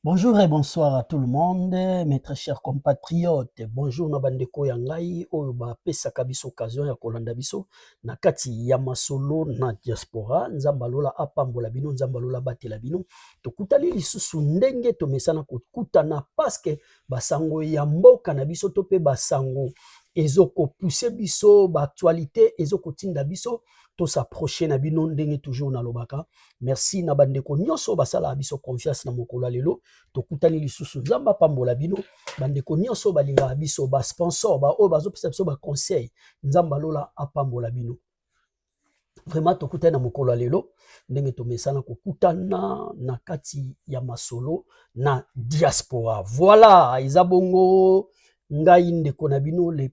Bonjour et bonsoir à tout le monde, mes très chers compatriotes. Bonjour na bandeko ya ngai oyo bapesaka biso occasion ya kolanda biso na kati ya masolo na diaspora. Nzamba lola apambola bino, nzamba lola batela bino. Tokutali lisusu ndenge tomesana kokutana paske basango ya mboka na biso to pe basango ezoko pousser biso ba actualité ezoko tinda biso to s'approcher na bino ndenge toujours na lobaka. Merci na bandeko nyonso basala biso confiance na mokolo lelo. Tokutani lisusu nzamba pambola bino bandeko nyonso balinga biso ba sponsor ba o bazopesa biso ba conseil nzamba lola apambola bino. Vraiment tokutani na mokolo lelo ndenge tomesana kokutana na kati ya masolo na diaspora. Voilà, izabongo ngai ndeko na bino le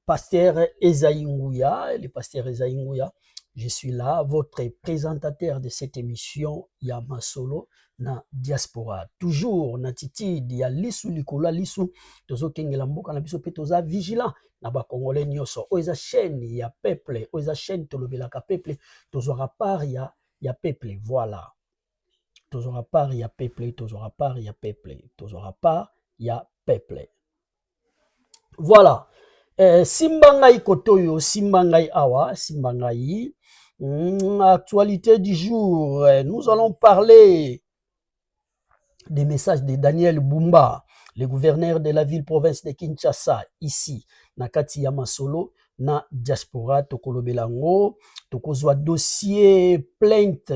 pasteur Ezaï Nguya, le pasteur Ezaï Nguya. Je suis là, votre présentateur de cette émission Yama Solo na diaspora. Toujours na titi ya lisu likola lisu tozo kengela mboka na biso pe toza vigilant na ba congolais nyoso. Oza chaîne ya peuple, oza chaîne tolobelaka peuple, tozora part ya peuple. Voilà. Tozora part ya peuple, tozora part ya peuple, tozora part ya peuple. Voilà. Simbangai kotoyo, simbangai awa, simbangai. Actualité du jour, nous allons parler des messages de Daniel Bumba, le gouverneur de la ville-province de Kinshasa, ici, Nakati Yamasolo, na diaspora, Tokolobelango, Tokozwa dossier plainte,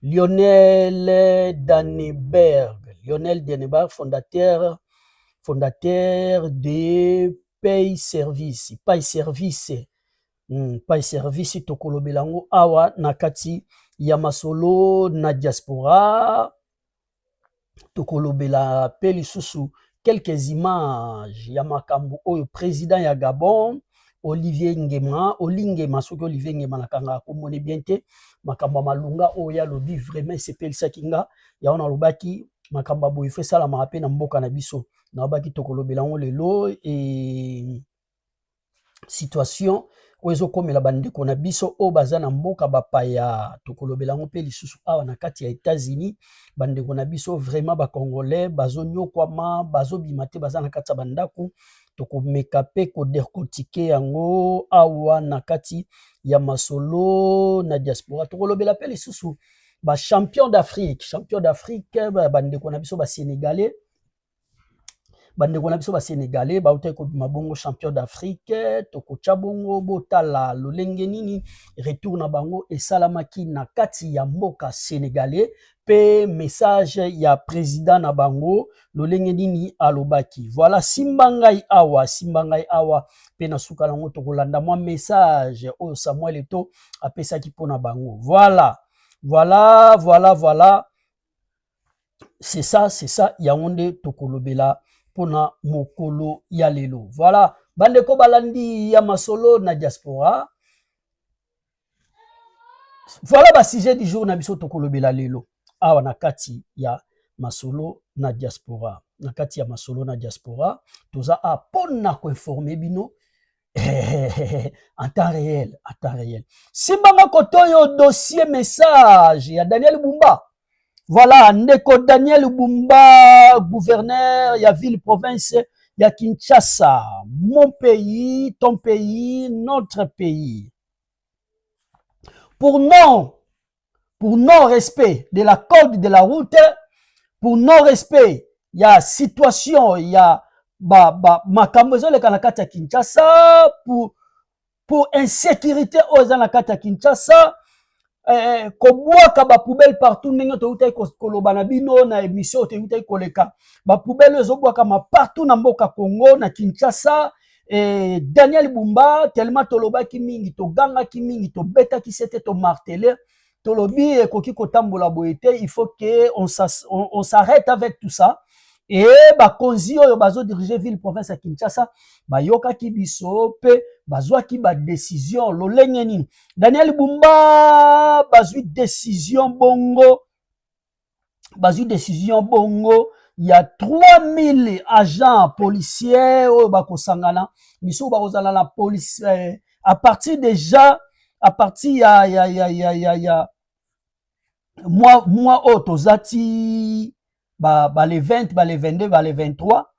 Lionel Danneberg, fondateur de Pay Service, Tokolobelango awa nakati Yamasolo na diaspora. Tokolobela peli susu quelques images Yamakambu oyo président ya Gabon Olivier Ngema soki Olivier Ngema nakanga komone bien te makambo malunga oya lobi vraiment sepelisa kinga ya ona lobaki makambo boye fe sala mape na mboka na biso na baki tokolobela ngo lelo et situation ozo komela bandeko na biso o baza na mboka bapaya tokolobela ngo pe lisusu awa na kati ya États-Unis bandeko na biso vraiment ba congolais bazo nyokwama bazo bimate baza na kati ya bandaku tokomeka pe ko derkotike yango awa na kati ya masolo na diaspora tokolobela pe lisusu ba champion d'Afrique bandeko na biso ba Sénégalais bandeko na biso ba Sénégalais bauta ko mabongo champion d'Afrique toko chabongo botala lolenge nini retour na bango esalamaki na kati ya mboka Sénégalais pe message ya président na bango lolenge nini alobaki. Voilà simbangai awa pe na suka lango tokolanda mwa message o Samuel Eto'o apesaki pona bango. Voilà. C'est ça yaonde tokolobela pona mokolo ya lelo. Voilà, bandeko balandi ya masolo na diaspora. Voilà ba sujet du jour na biso tokolobela lelo. Awa na kati ya masolo na diaspora. Na kati ya masolo na diaspora, toza a pona ko informer bino en temps réel. Simbanga kotoyo dossier message ya Daniel Bumba. Voilà, ndeko Daniel Bumba, gouverneur ya ville-province ya Kinshasa. Mon pays, ton pays, notre pays. Pour non-respect de la code de la route, pour non-respect, il y a situation, il y a makambozo le kanakata Kinshasa, pour insécurité aux anakata Kinshasa, kobwaka ba poubelle partout ndenge to utai koloba na bino na émission te utai koleka ba poubelle ezobwaka ma partout na mboka Congo na Kinshasa. Daniel Bumba tellement tolobaki mingi to ganga ki mingi to beta ki sete to marteler tolobi koki kotambola boete, il faut que on s'arrête avec tout ça. Et bakonzi oyo bazo diriger ville province à Kinshasa bayoka ki biso pe bazwa ki ba décision lolenge nini Daniel Bumba bazwi décision bongo il y a 3000 agents policiers oyo bakosangana miso bakozala la police à partir ya moi tozati les 20, les 22, les 23,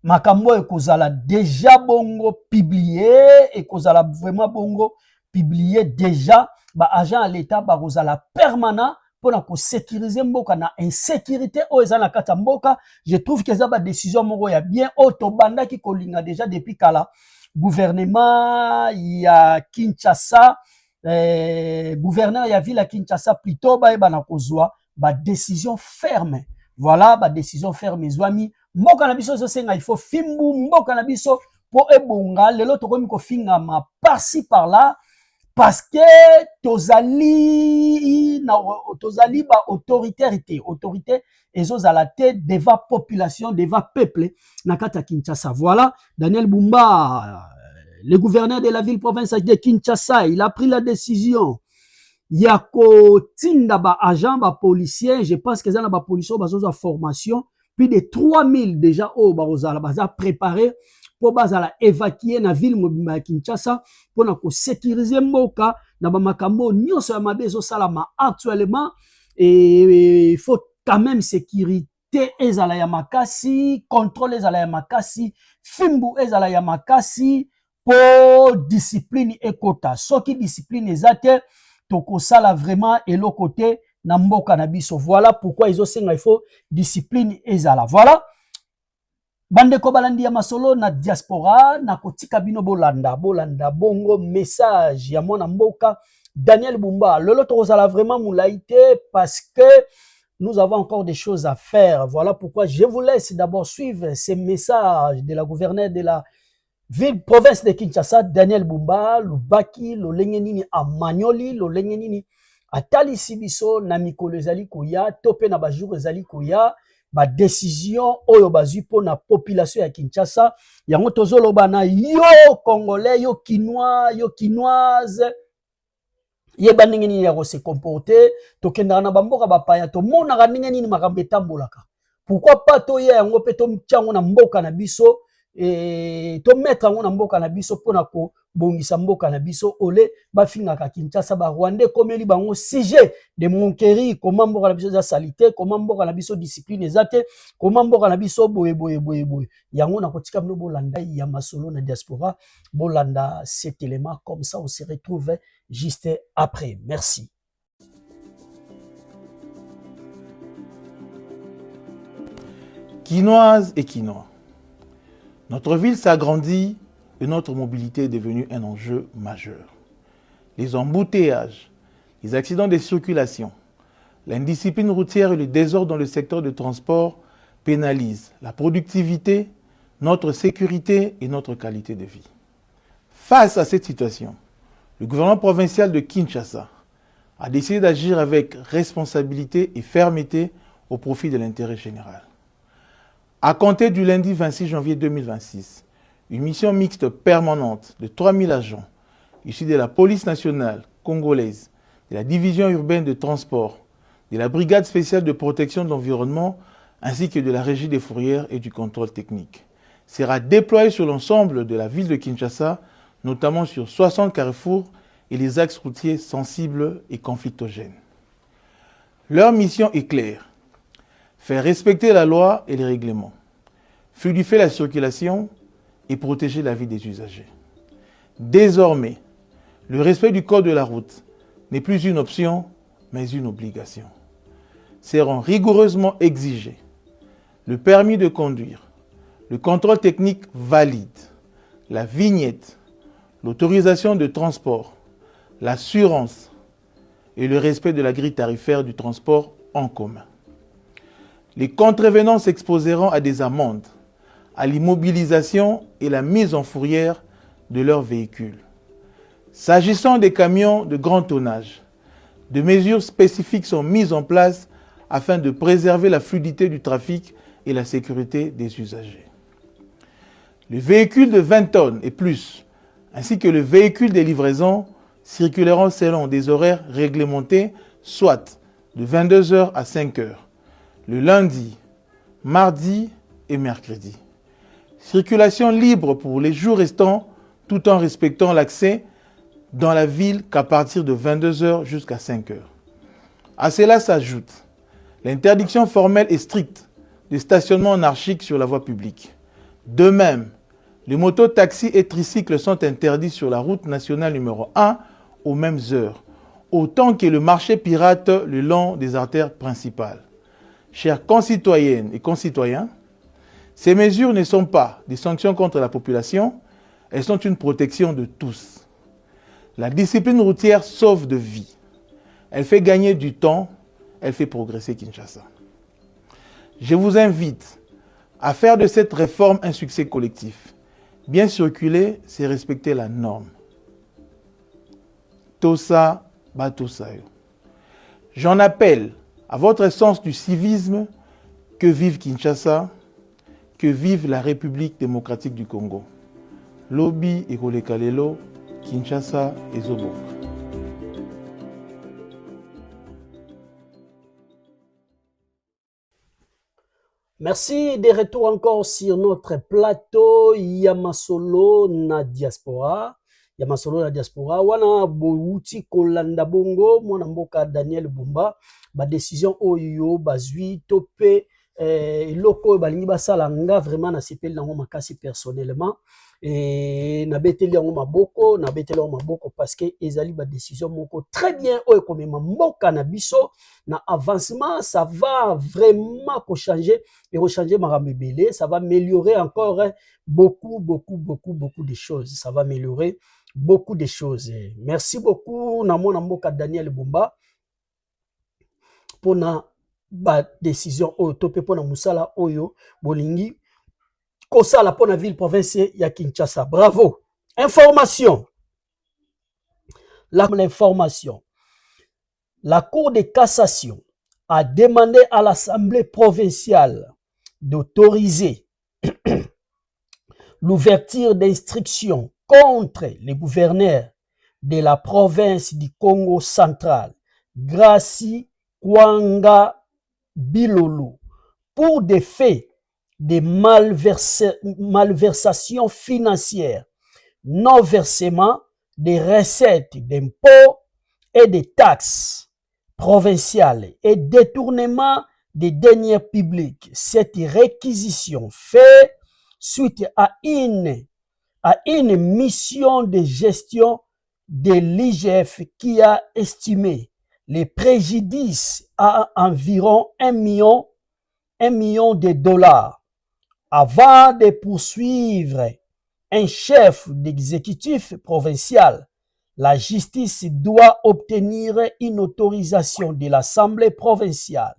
makambo ekozala déjà bongo publié, ekozala vraiment bongo publié déjà, agent à l'état bakozala permanent pour na sécuriser mboka na insécurité o eza na kata mboka. Je trouve que ça ba décision moko ya bien auto banda ki kolinga déjà depuis kala gouvernement ya Kinshasa, gouverneur ya ville ya Kinshasa plutôt ba na kozwa ba décision ferme. Voilà ba décision ferme zwami mboka na biso zo senga il faut fimbu mboka na biso po ebonga lelo tokomi ko finga ma par-ci par là parce que tozali ba autorité ezozala te devant population devant peuple na kata Kinshasa. Voilà, Daniel Bumba, le gouverneur de la ville province de Kinshasa, il a pris la décision ya kotinda ba agent ba policier, je pense que ça na ba policier bazoza formation plus de 3000 déjà au bazala baza préparé pour bazala évacuer na ville mobimba ya Kinshasa pour na ko sécuriser mboka na ba makambo nyonso ya mabezo salama actuellement. Et il faut quand même sécurité ezala ya makasi, contrôle ezala ya makasi, fimbu ezala ya makasi pour discipline ekota. Soki discipline ezate tokosala vraiment eloko te na mboka na biso. Voilà pourquoi ils ont il faut discipline ezala. Voilà. Bandeko balandi ya masolo na diaspora na kotika bino bolanda bongo message ya mwana mboka Daniel Bumba. Lolo tokozala vraiment moulaïté parce que nous avons encore des choses à faire. Voilà pourquoi je vous laisse d'abord suivre ces messages de la gouverneure de la ville province de Kinshasa Daniel Bumba, lubaki lo lengenini amanyoli lo lengenini atali sibiso na mikolo ezali koya tope na bajour ezali koya ba décision oyo bazui po na population ya Kinshasa yango tozoloba na yo congolais yo kinois yo kinoise yeba ndenge nini ya ko se comporter tokendana na bamboka bapaya to monaka ndenge nini makambo etambolaka. Pourquoi pas toya yango pe to mchango na mboka na biso et to mettre yango na mboka na biso pona ko bongisa mboka na biso ole bafingaka Kinshasa ba Rwandais komeli bango sujet de monkerie, comment mboka na biso za salité, comment mboka na biso discipline ezate, comment mboka na biso boye yango na kotika bino bolanda ya masolo na diaspora bolanda cet élément comme ça on se retrouve juste après. Merci. Quinoise et quinois. Notre ville s'agrandit et notre mobilité est devenue un enjeu majeur. Les embouteillages, les accidents de circulation, l'indiscipline routière et le désordre dans le secteur de transport pénalisent la productivité, notre sécurité et notre qualité de vie. Face à cette situation, le gouvernement provincial de Kinshasa a décidé d'agir avec responsabilité et fermeté au profit de l'intérêt général. À compter du lundi 26 janvier 2026, une mission mixte permanente de 3000 agents issus de la police nationale congolaise, de la division urbaine de transport, de la brigade spéciale de protection de l'environnement ainsi que de la régie des fourrières et du contrôle technique sera déployée sur l'ensemble de la ville de Kinshasa, notamment sur 60 carrefours et les axes routiers sensibles et conflictogènes. Leur mission est claire: faire respecter la loi et les règlements, fluidifier la circulation et protéger la vie des usagers. Désormais, le respect du code de la route n'est plus une option, mais une obligation. Seront rigoureusement exigés le permis de conduire, le contrôle technique valide, la vignette, l'autorisation de transport, l'assurance et le respect de la grille tarifaire du transport en commun. Les contrevenants s'exposeront à des amendes, à l'immobilisation et la mise en fourrière de leurs véhicules. S'agissant des camions de grand tonnage, des mesures spécifiques sont mises en place afin de préserver la fluidité du trafic et la sécurité des usagers. Les véhicules de 20 tonnes et plus, ainsi que le véhicule de livraison, circuleront selon des horaires réglementés, soit de 22 h à 5 h, le lundi, mardi et mercredi. Circulation libre pour les jours restants, tout en respectant l'accès dans la ville qu'à partir de 22 h jusqu'à 5 h. À cela s'ajoute l'interdiction formelle et stricte de stationnement anarchique sur la voie publique. De même, les motos-taxis et tricycles sont interdits sur la route nationale numéro 1 aux mêmes heures, autant que le marché pirate le long des artères principales. Chers concitoyennes et concitoyens, ces mesures ne sont pas des sanctions contre la population, elles sont une protection de tous. La discipline routière sauve de vies. Elle fait gagner du temps, elle fait progresser Kinshasa. Je vous invite à faire de cette réforme un succès collectif. Bien circuler, c'est respecter la norme. Tosa Batosayo. J'en appelle à votre sens du civisme, que vive Kinshasa, que vive la République démocratique du Congo. Lobi et Kolekalelo, Kinshasa et Zobo. Merci, de retour encore sur notre plateau Yamasolo na diaspora. Yamasolo na diaspora. Wana bouti kolanda bongo, mwana mboka Daniel Bumba. Ba décision oyo bazui topé loko balingi basala nga vraiment na sepeli nango makasi personnellement. Et na beteli yango maboko parce que ezali ba décision moko très bien oyo komema mboka na biso na avancement, ça va vraiment changer et rechanger makambo ebele, ça va améliorer encore beaucoup de choses, ça va améliorer beaucoup de choses. Merci beaucoup na mwana mboka Daniel Bumba pour na ba décision oyo topé pour na musala oyo bolingi kosala pour la ville province ya Kinshasa. Bravo. Information. L'information. La Cour de cassation a demandé à l'Assemblée provinciale d'autoriser l'ouverture d'instructions contre les gouverneurs de la province du Congo central, Gracie Kwanga Bilolo, pour des faits de malversations financières, non-versement des recettes d'impôts et des taxes provinciales et détournement des deniers publics. Cette réquisition fait suite à une mission de gestion de l'IGF qui a estimé les préjudices à environ 1 million de dollars. Avant de poursuivre un chef d'exécutif provincial, la justice doit obtenir une autorisation de l'Assemblée provinciale.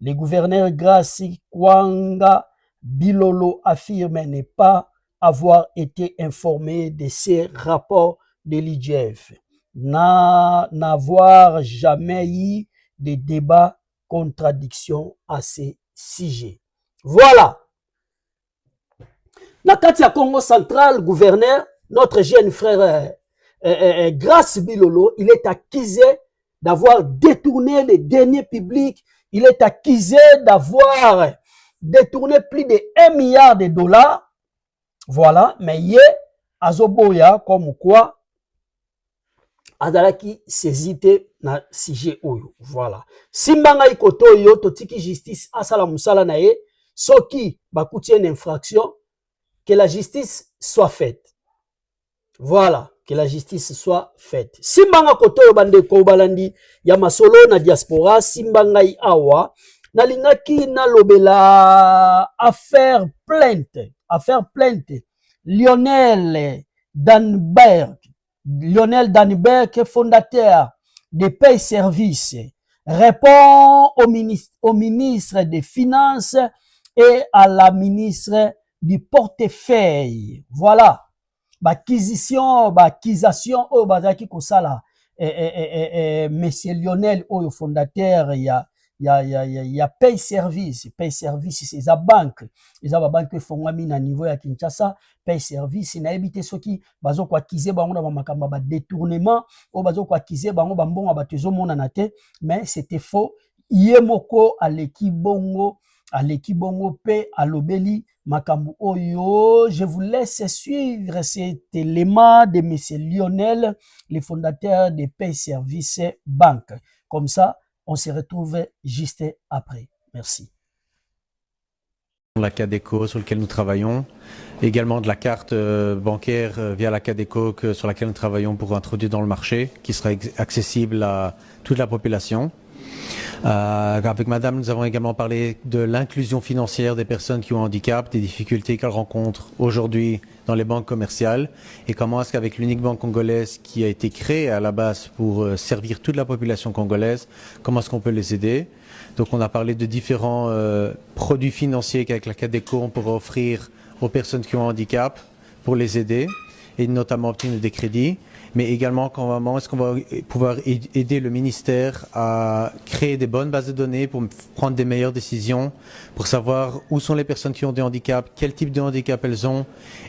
Le gouverneur Gracie Kwanga Bilolo affirme ne pas avoir été informé de ces rapports de l'IGF, n'avoir jamais eu de débat, contradiction à ces sujets. Voilà. Na kati ya Congo central, gouverneur, notre jeune frère Gracie Bilolo, il est accusé d'avoir détourné les deniers publics. Il est accusé d'avoir détourné plus de 1 milliard de dollars. Voilà, mais yé azoboya comme quoi azalaki saisité na sujet oyo. Voilà. Simbanga ikoto yo totiki justice asala musala na ye, soki bakuti une infraction, que la justice soit faite. Voilà, que la justice soit faite. Simbanga koto yo bandeko balandi ya masolo na diaspora, simbanga awa nalingaki na lobela affaire plainte Lionel Danberg, fondateur de Pay Service, répond au ministre des Finances et à la ministre du portefeuille. Voilà. Accusation au bazaki kosala monsieur Lionel au fondateur ya Pay Service. Pay Service c'est la banque. Les banque fongami na niveau ya Kinshasa. Pay Service na ebité soki bazo ko accuser bango na makamba ba détournement o bazo ko accuser bango bambonga batezo mona na te, mais c'était faux. Yemoko aleki bongo pe alobeli makambu oyo. Je vous laisse suivre cet élément de M. Lionel, le fondateur de Pay Service Bank. Comme ça, On se retrouve juste après. Merci. La Cadeco sur lequel nous travaillons, également de la carte bancaire via la Cadeco sur laquelle nous travaillons pour introduire dans le marché, qui sera accessible à toute la population. Avec Madame, nous avons également parlé de l'inclusion financière des personnes qui ont un handicap, des difficultés qu'elles rencontrent aujourd'hui dans les banques commerciales et comment est-ce qu'avec l'unique banque congolaise qui a été créée à la base pour servir toute la population congolaise, comment est-ce qu'on peut les aider. Donc on a parlé de différents produits financiers qu'avec la Cadeco on pourra offrir aux personnes qui ont un handicap pour les aider et notamment obtenir des crédits. Mais également comment est-ce qu'on va pouvoir aider le ministère à créer des bonnes bases de données pour prendre des meilleures décisions, pour savoir où sont les personnes qui ont des handicaps, quel type de handicap elles ont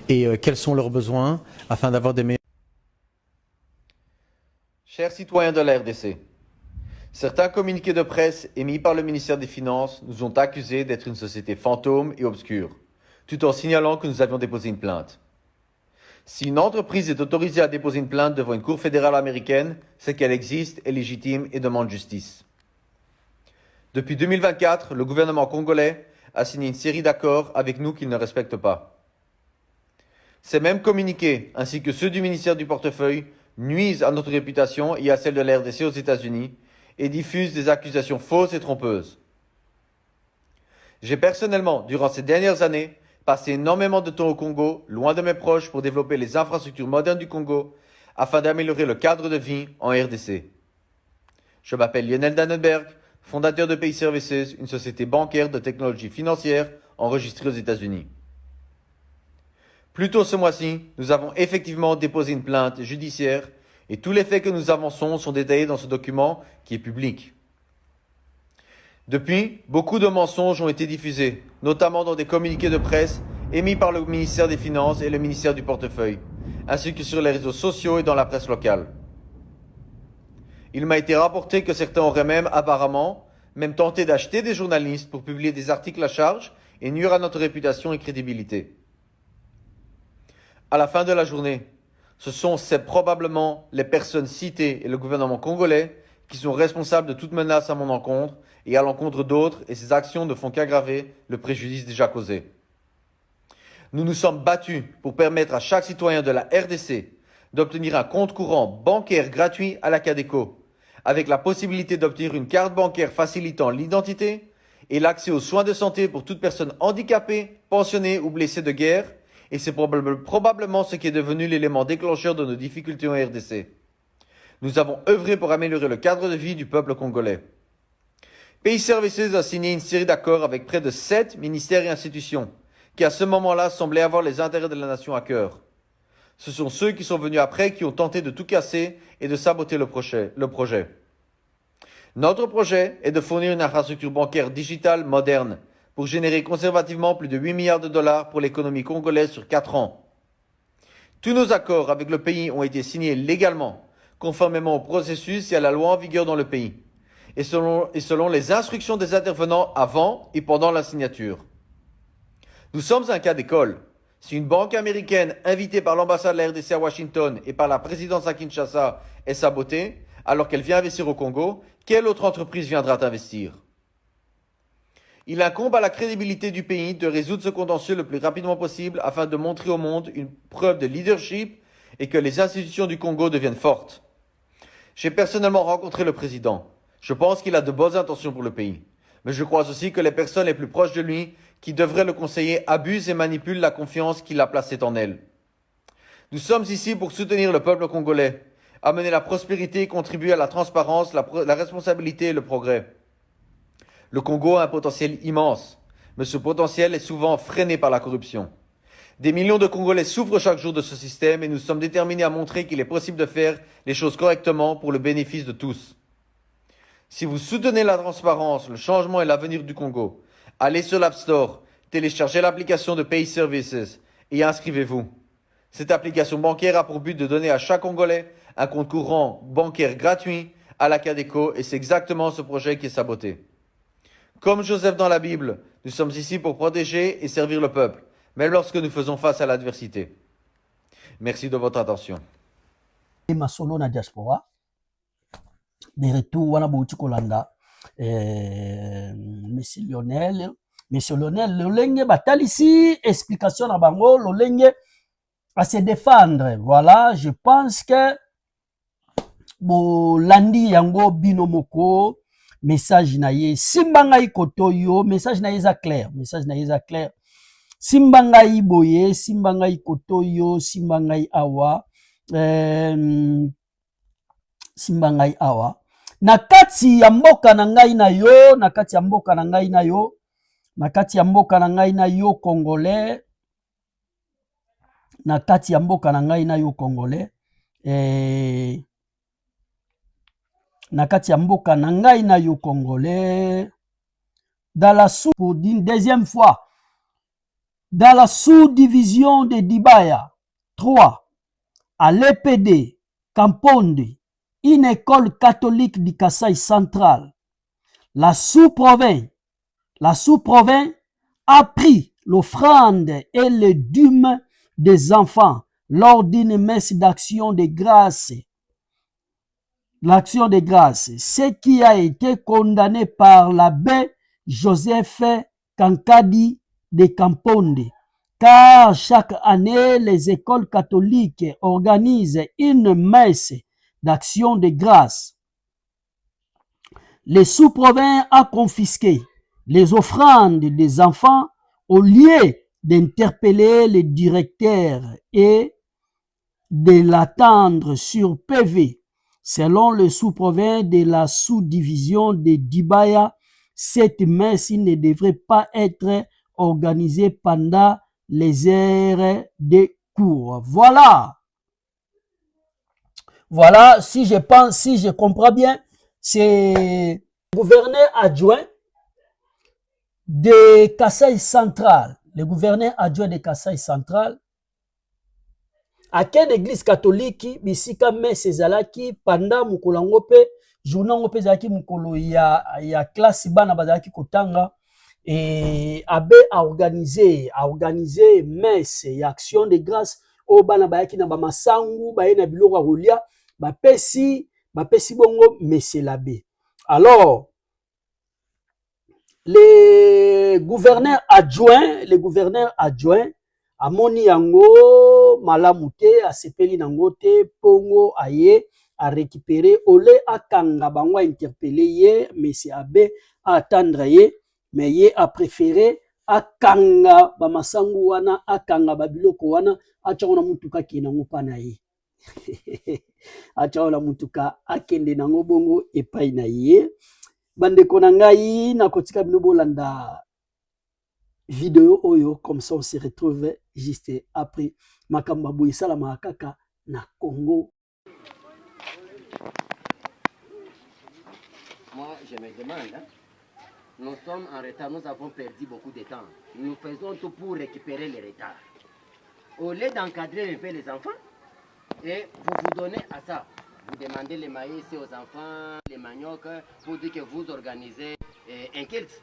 et quels sont leurs besoins afin d'avoir des meilleurs. Chers citoyens de la RDC, certains communiqués de presse émis par le ministère des Finances nous ont accusés d'être une société fantôme et obscure, tout en signalant que nous avions déposé une plainte. Si une entreprise est autorisée à déposer une plainte devant une cour fédérale américaine, c'est qu'elle existe, est légitime et demande justice. Depuis 2024, le gouvernement congolais a signé une série d'accords avec nous qu'il ne respecte pas. Ces mêmes communiqués, ainsi que ceux du ministère du Portefeuille, nuisent à notre réputation et à celle de la RDC aux États-Unis et diffusent des accusations fausses et trompeuses. J'ai personnellement, durant ces dernières années, passé énormément de temps au Congo, loin de mes proches, pour développer les infrastructures modernes du Congo, afin d'améliorer le cadre de vie en RDC. Je m'appelle Lionel Dannenberg, fondateur de Pay Services, une société bancaire de technologie financière enregistrée aux États-Unis. Plus tôt ce mois-ci, nous avons effectivement déposé une plainte judiciaire et tous les faits que nous avançons sont détaillés dans ce document qui est public. Depuis, beaucoup de mensonges ont été diffusés, notamment dans des communiqués de presse émis par le ministère des Finances et le ministère du Portefeuille, ainsi que sur les réseaux sociaux et dans la presse locale. Il m'a été rapporté que certains auraient même tenté d'acheter des journalistes pour publier des articles à charge et nuire à notre réputation et crédibilité. À la fin de la journée, c'est probablement les personnes citées et le gouvernement congolais qui sont responsables de toute menace à mon encontre et à l'encontre d'autres, et ces actions ne font qu'aggraver le préjudice déjà causé. Nous nous sommes battus pour permettre à chaque citoyen de la RDC d'obtenir un compte courant bancaire gratuit à la Cadeco, avec la possibilité d'obtenir une carte bancaire facilitant l'identité et l'accès aux soins de santé pour toute personne handicapée, pensionnée ou blessée de guerre, et c'est probablement ce qui est devenu l'élément déclencheur de nos difficultés en RDC. Nous avons œuvré pour améliorer le cadre de vie du peuple congolais. Pay Services a signé une série d'accords avec près de 7 ministères et institutions qui à ce moment-là semblaient avoir les intérêts de la nation à cœur. Ce sont ceux qui sont venus après qui ont tenté de tout casser et de saboter le projet. Notre projet est de fournir une infrastructure bancaire digitale moderne pour générer conservativement plus de 8 milliards de dollars pour l'économie congolaise sur 4 ans. Tous nos accords avec le pays ont été signés légalement, conformément au processus et à la loi en vigueur dans le pays, et selon les instructions des intervenants avant et pendant la signature. Nous sommes un cas d'école. Si une banque américaine invitée par l'ambassade de la RDC à Washington et par la présidence à Kinshasa est sabotée, alors qu'elle vient investir au Congo, quelle autre entreprise viendra investir? Il incombe à la crédibilité du pays de résoudre ce contentieux le plus rapidement possible afin de montrer au monde une preuve de leadership et que les institutions du Congo deviennent fortes. J'ai personnellement rencontré le président. Je pense qu'il a de bonnes intentions pour le pays. Mais je crois aussi que les personnes les plus proches de lui, qui devraient le conseiller, abusent et manipulent la confiance qu'il a placée en elles. Nous sommes ici pour soutenir le peuple congolais, amener la prospérité et contribuer à la transparence, la responsabilité et le progrès. Le Congo a un potentiel immense, mais ce potentiel est souvent freiné par la corruption. Des millions de Congolais souffrent chaque jour de ce système et nous sommes déterminés à montrer qu'il est possible de faire les choses correctement pour le bénéfice de tous. Si vous soutenez la transparence, le changement et l'avenir du Congo, allez sur l'App Store, téléchargez l'application de Pay Services et inscrivez-vous. Cette application bancaire a pour but de donner à chaque Congolais un compte courant bancaire gratuit à la Cadeco et c'est exactement ce projet qui est saboté. Comme Joseph dans la Bible, nous sommes ici pour protéger et servir le peuple, même lorsque nous faisons face à l'adversité. Merci de votre attention. Masolo na diaspora de retour wana bouti kolanda Monsieur Lionel, Lolenge batalisi explication na bango, Lolenge à se défendre. Voilà, je pense que bolandi yango bino moko message na ye simba ngai kotoyo, message na ye za clair, message na ye za clair. Simba ngai boye, simba ngai kotoyo, simba ngai awa, simba ngai awa. Na kati ya mboka na ngai na yo, na kati ya mboka na ngai na yo, na kati ya mboka na ngai na yo congolais, na kati ya mboka na ngai na yo congolais, na kati ya mboka na ngai na yo congolais, dans la sous pour une deuxième fois, dans la sous-division de Dibaya 3, à l'EPD Kamponde, une école catholique du Kasaï central, la sous-province a pris l'offrande et le dûme des enfants lors d'une messe d'action de grâce. L'action de grâce, ce qui a été condamné par l'abbé Joseph Kankadi de Kamponde, car chaque année, les écoles catholiques organisent une messe d'action de grâce. Le sous-province a confisqué les offrandes des enfants au lieu d'interpeller le directeur et de l'attendre sur PV. Selon le sous-province de la sous-division de Dibaya, cette messe ne devrait pas être organisée pendant les heures de cours. Voilà. Voilà, si je comprends bien, c'est le gouverneur adjoint de Kasaï central. Le gouverneur adjoint de Kasaï central. À quelle église catholique, bisika messe ezalaki pendant mukolo ngo pe journée ngo pe ezalaki mukolo ya classe bana bazalaki kotanga et abe a organisé messe ya action de grâce o bana bayaki na ba masangu baye na biloko rolia bapesi bongo messe l'abbé. Alors le gouverneur adjoint amoni yango malamu te, asepeli nango te, pongo aye a récupérer ole akanga bango interpeller ye, monsieur abbé a attendre ye, mais ye a préféré akanga ba masangu wana, akanga ba biloko wana, acha na mutuka kinango pana ye. Acha na mutuka akende nango bongo epai na ye. Bandeko na ngai na kotika bino bolanda vidéo oyo, comme ça on se retrouve juste après makambo boye sala makaka na Congo. Moi je me demande, hein? Nous sommes en retard, nous avons perdu beaucoup de temps. Nous faisons tout pour récupérer le retard. Au lieu d'encadrer un peu les enfants, et vous donnez à ça. Vous demandez les maïs aux enfants, les maniocs, pour dire que vous organisez un culte.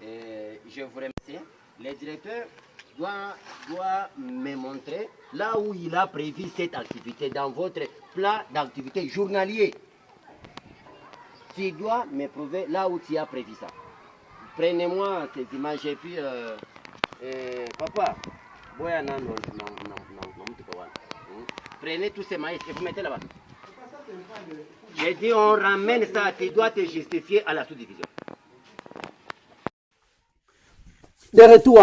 Je vous remercie. Le directeur doit me montrer là où il a prévu cette activité dans votre plan d'activité journalier. Tu dois me prouver là où tu as prévu ça. Prenez-moi ces images et puis papa, prenez tous ces maïs et vous mettez là-bas. J'ai dit on ramène ça, tu dois te justifier à la sous-division. De retour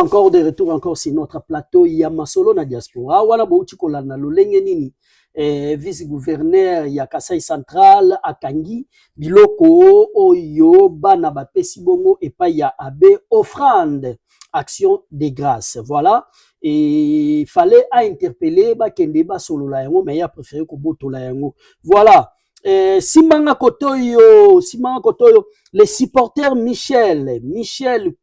encore sur notre plateau ya masolo na diaspora wana bouti kolanda lolenge nini vice-gouverneur ya Kasai central akangi biloko oyo bana bapesi bongo epai ya abbé offrande action de grâce. Voilà, et fallait à interpeller ba kende ba solo la yango, mais il a préféré ko botola yango. Voilà. Simanga Kotoyo, les supporters Michel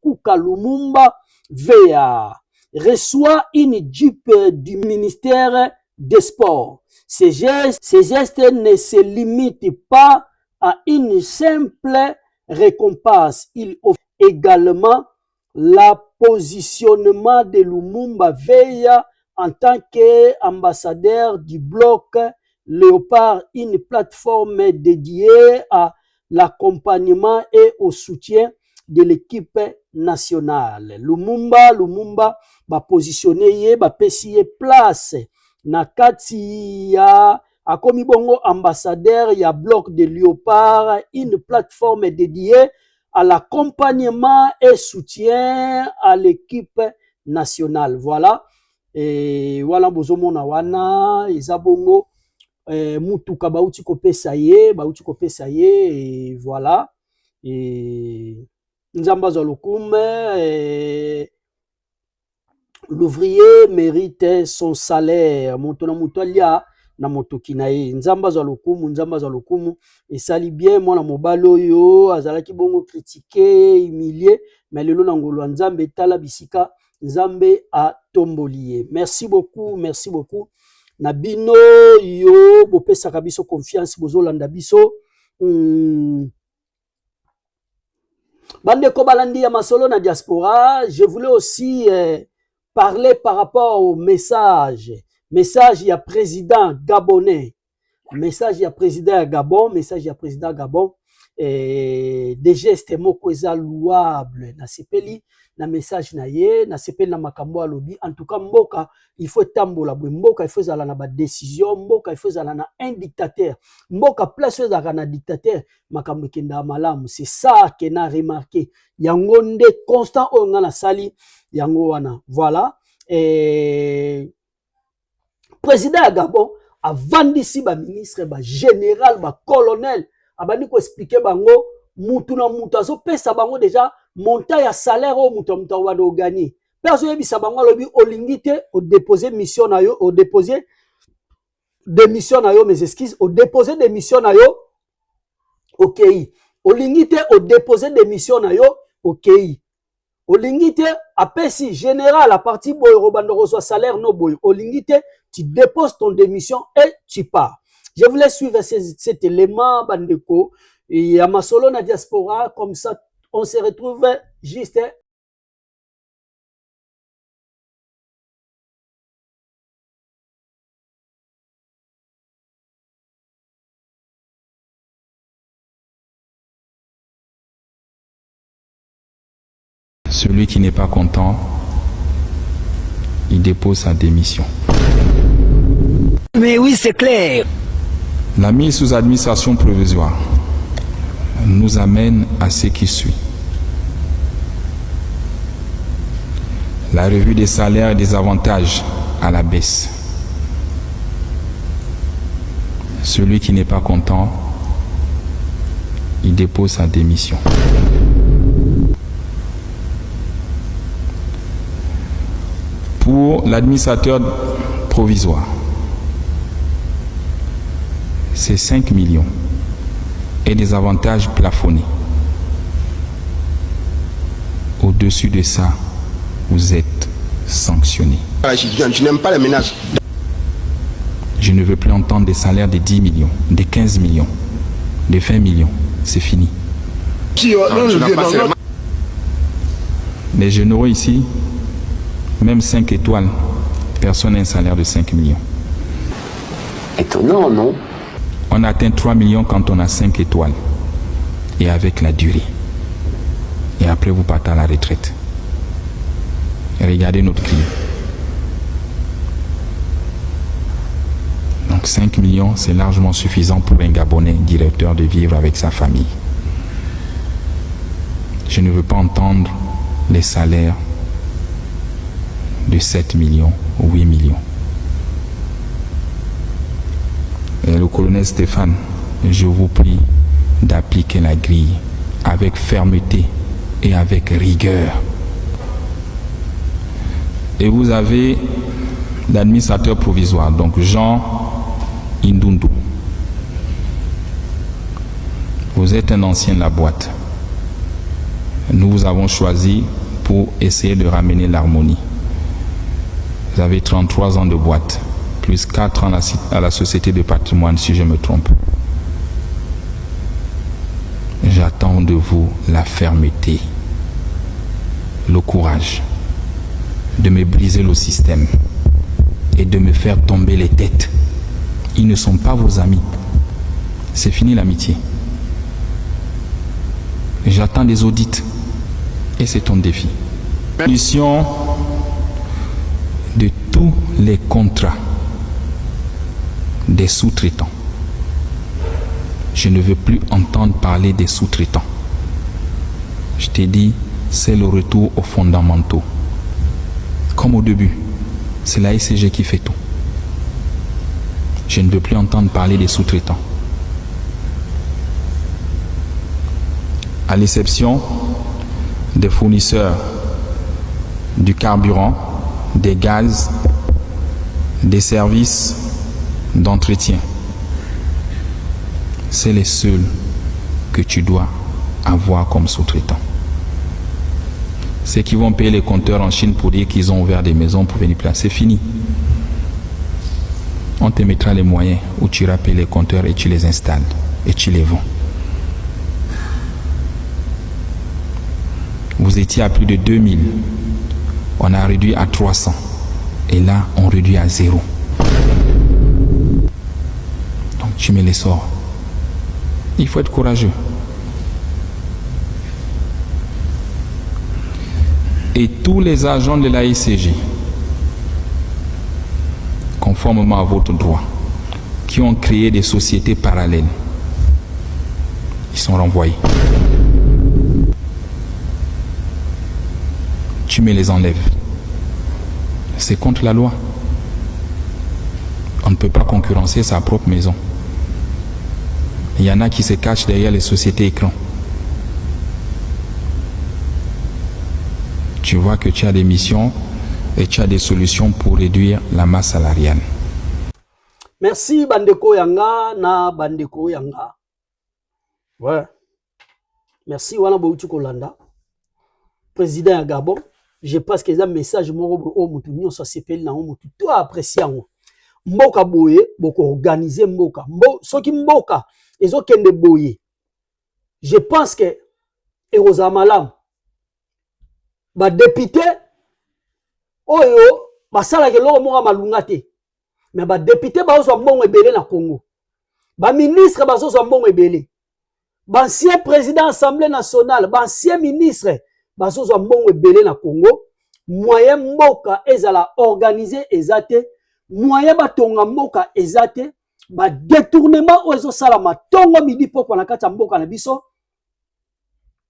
Kouka Lumumba VA reçoit une jupe du ministère des Sports. Ces gestes ne se limitent pas à une simple récompense. Il offre également la positionnement de Lumumba VA en tant qu'ambassadeur du bloc Léopard, une plateforme dédiée à l'accompagnement et au soutien de l'équipe nationale. Lumumba ba positionné ye ba pesi ye place na kati ya akomi bongo ambassadeur ya bloc de Léopard, une plateforme dédiée à l'accompagnement et soutien à l'équipe nationale. Voilà. Et voilà bozomona wana ezabongo mutuka bauti kopesa ye et voilà. Et nzamba za lokume l'ouvrier mérite son salaire. Moto na moto alia na motoki na ye. Nzamba za lokumu. Et sali bien mwana mobali oyo azalaki bongo critiquer, humilier, mais lelo na ngolo nzambe tala bisika nzambe a tombolier. Merci beaucoup. Na bino yo bopesaka biso confiance bozolanda biso. Bandeko balandi ya masolo na diaspora, je voulais aussi parler par rapport au message ya président gabonais, message ya président Gabon, des gestes moko eza louable na sepeli na message na ye, na sepeli na makambo alobi. En tout cas mboka il faut tambola bwe, mboka il faut zala na ba décision, mboka il faut zala na un dictateur, mboka place ezaka na dictateur makambo kenda malamu. C'est ça que na remarqué yango nde constant oyo nga na sali yango wana. Voilà. Et président ya Gabon avandisi ba ministre, ba général, ba colonel, abandi ko expliquer bango mutu na mutu azo pesa bango déjà montant ya salaire o mutu wa do gagner. Perso yebisa bango lobi olingite o déposer mission na yo, o déposer démission na yo, mes excuses, o déposer démission na yo, OK. Olingite o déposer démission na yo, OK. Olingite apesi général à partir boy robando reçoit salaire no boy. Olingite tu déposes ton démission et tu pars. Je voulais suivre cet élément bandeko et à ma solo na diaspora, comme ça on se retrouve juste Celui qui n'est pas content, il dépose sa démission. Mais oui, c'est clair. La mise sous administration provisoire nous amène à ce qui suit. La revue des salaires et des avantages à la baisse. Celui qui n'est pas content, il dépose sa démission. Pour l'administrateur provisoire, c'est 5 millions et des avantages plafonnés. Au-dessus de ça, vous êtes sanctionné. Je n'aime pas les ménages. Je ne veux plus entendre des salaires de 10 millions, de 15 millions, de 20 millions. C'est fini. Les généraux ici, même 5 étoiles, personne n'a un salaire de 5 millions. Étonnant, non? On atteint 3 millions quand on a 5 étoiles. Et avec la durée. Et après, vous partez à la retraite. Et regardez notre client. Donc 5 millions, c'est largement suffisant pour un Gabonais directeur de vivre avec sa famille. Je ne veux pas entendre les salaires de 7 millions ou 8 millions. Et le colonel Stéphane, je vous prie d'appliquer la grille avec fermeté et avec rigueur. Et vous avez l'administrateur provisoire, donc Jean Indundu. Vous êtes un ancien de la boîte. Nous vous avons choisi pour essayer de ramener l'harmonie. Vous avez 33 ans de boîte, plus 4 ans à la Société de patrimoine, si je me trompe. J'attends de vous la fermeté, le courage de me briser le système et de me faire tomber les têtes. Ils ne sont pas vos amis. C'est fini l'amitié. J'attends des audits. Et c'est ton défi. Mission de tous les contrats des sous-traitants. Je ne veux plus entendre parler des sous-traitants. Je t'ai dit, c'est le retour aux fondamentaux. Comme au début, c'est la SCG qui fait tout. Je ne veux plus entendre parler des sous-traitants. À l'exception des fournisseurs du carburant, des gaz, des services d'entretien. C'est les seuls que tu dois avoir comme sous-traitants. Ceux qui vont payer les compteurs en Chine pour dire qu'ils ont ouvert des maisons pour venir placer, c'est fini. On te mettra les moyens où tu iras payer les compteurs et tu les installes et tu les vends. Vous étiez à plus de 2000. On a réduit à 300. Et là, on réduit à 0. Donc tu mets les sorts. Il faut être courageux. Et tous les agents de la SCG, conformément à votre droit, qui ont créé des sociétés parallèles, ils sont renvoyés. Tu me les enlèves. C'est contre la loi. On ne peut pas concurrencer sa propre maison. Il y en a qui se cachent derrière les sociétés écrans. Tu vois que tu as des missions et tu as des solutions pour réduire la masse salariale. Merci Bandeko Yanga na Bandeko Yanga. Ouais. Merci Wana Bouti Kolanda. Président Gabon. Je pense que c'est un message au Moutounion soit CPL na Moutou. Toi appréciant. Mboka boye, boko organiser mboka. Ce qui mboka, ils ont kende boye. Je pense que Erosa Malam ba député oyo basala ke loko moka malunga te. Mais ba député ba ozo mbongo ebele na Congo. Ba ministre ba ozo mbongo ebele. Ba ancien président Assemblée nationale, ba ancien ministre ba ozo mbongo ebele na Congo. Moyen mboka ezala organiser ezate, moyen ba tonga mboka ezate, ba détournement ozo sala matongo midi poko na kati mboka na biso.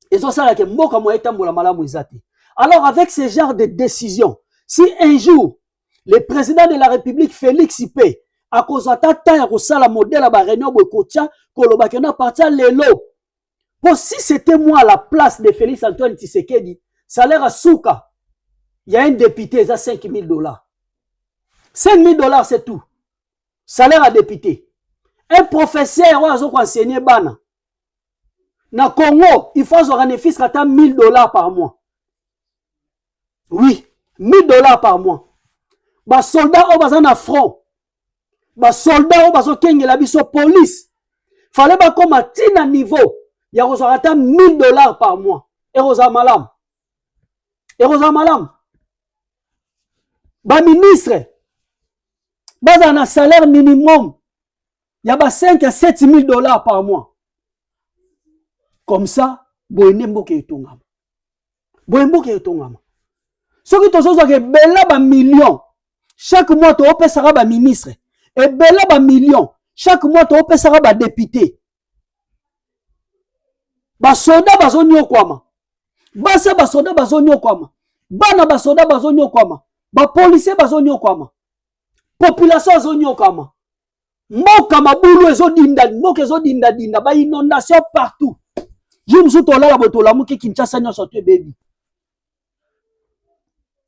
Ezo sala ke mboka moyen tambola malamu ezate. Alors, avec ce genre de décision, si un jour, le président de la République, Félix Ipé, à cause de ta la modèle à Réunion Bokotia, Kolobakena parti à l'élo. Pour si c'était moi à la place de Félix Antoine Tshisekedi, salaire à Souka, il y a un député, ça 5 000 $. 5 000 $, c'est tout. Salaire à député. Un professeur, on a enseigné Bana. Na Congo, il faut un bénéfice à 1 000 $ par mois. Oui, 1 000 $ par mois. Ba soldat au bazan à front. Ba soldat au bazan kengela biso police. Fallait ba comme à niveau. Il y a 1 000 $ par mois. Erosa Malam. Erosa Malam. Ba ministre. Bazan un salaire minimum. Il y a 5 à 7 000 $ par mois. Comme ça, boyende mboke etongama. Boyende mboke etongama. Ce qui est que bela ba million chaque mois to opesaka ba ministre et bela ba million chaque mois to opesaka ba député. Ba soda bazonyo kwama. Basa ba soda bazonyo kwama. Bana ba soda bazonyo kwama. Ba policier bazonyo kwama. Population bazonyo kwama. Mboka mabulu ezodinda, mboka ezodinda dinda ba inondation partout. Jimsu tola la botola muki Kinshasa nyonso te baby.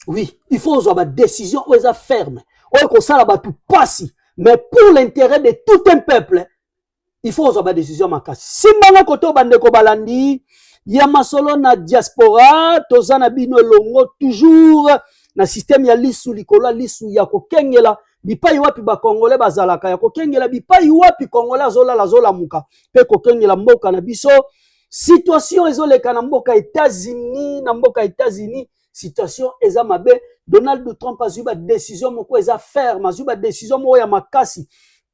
Oui, il faut avoir une décision où ils ferme. Où ils ça là tout passe. Mais pour l'intérêt de tout un peuple, il faut avoir une décision makasi. Si manga koto bandeko balandi, yamasolo na diaspora, tozana bino longo toujours na système ya lisu likola lisu ya kokengela bipai wapi ba congolais bazalaka ya kokengela bipai wapi congolais zola muka pe kokengela mboka na biso. Situation ezoleka na mboka États-Unis, situation eza mabe. Donald Trump a eu une décision moko eza ferme, a eu une décision moko ya makasi.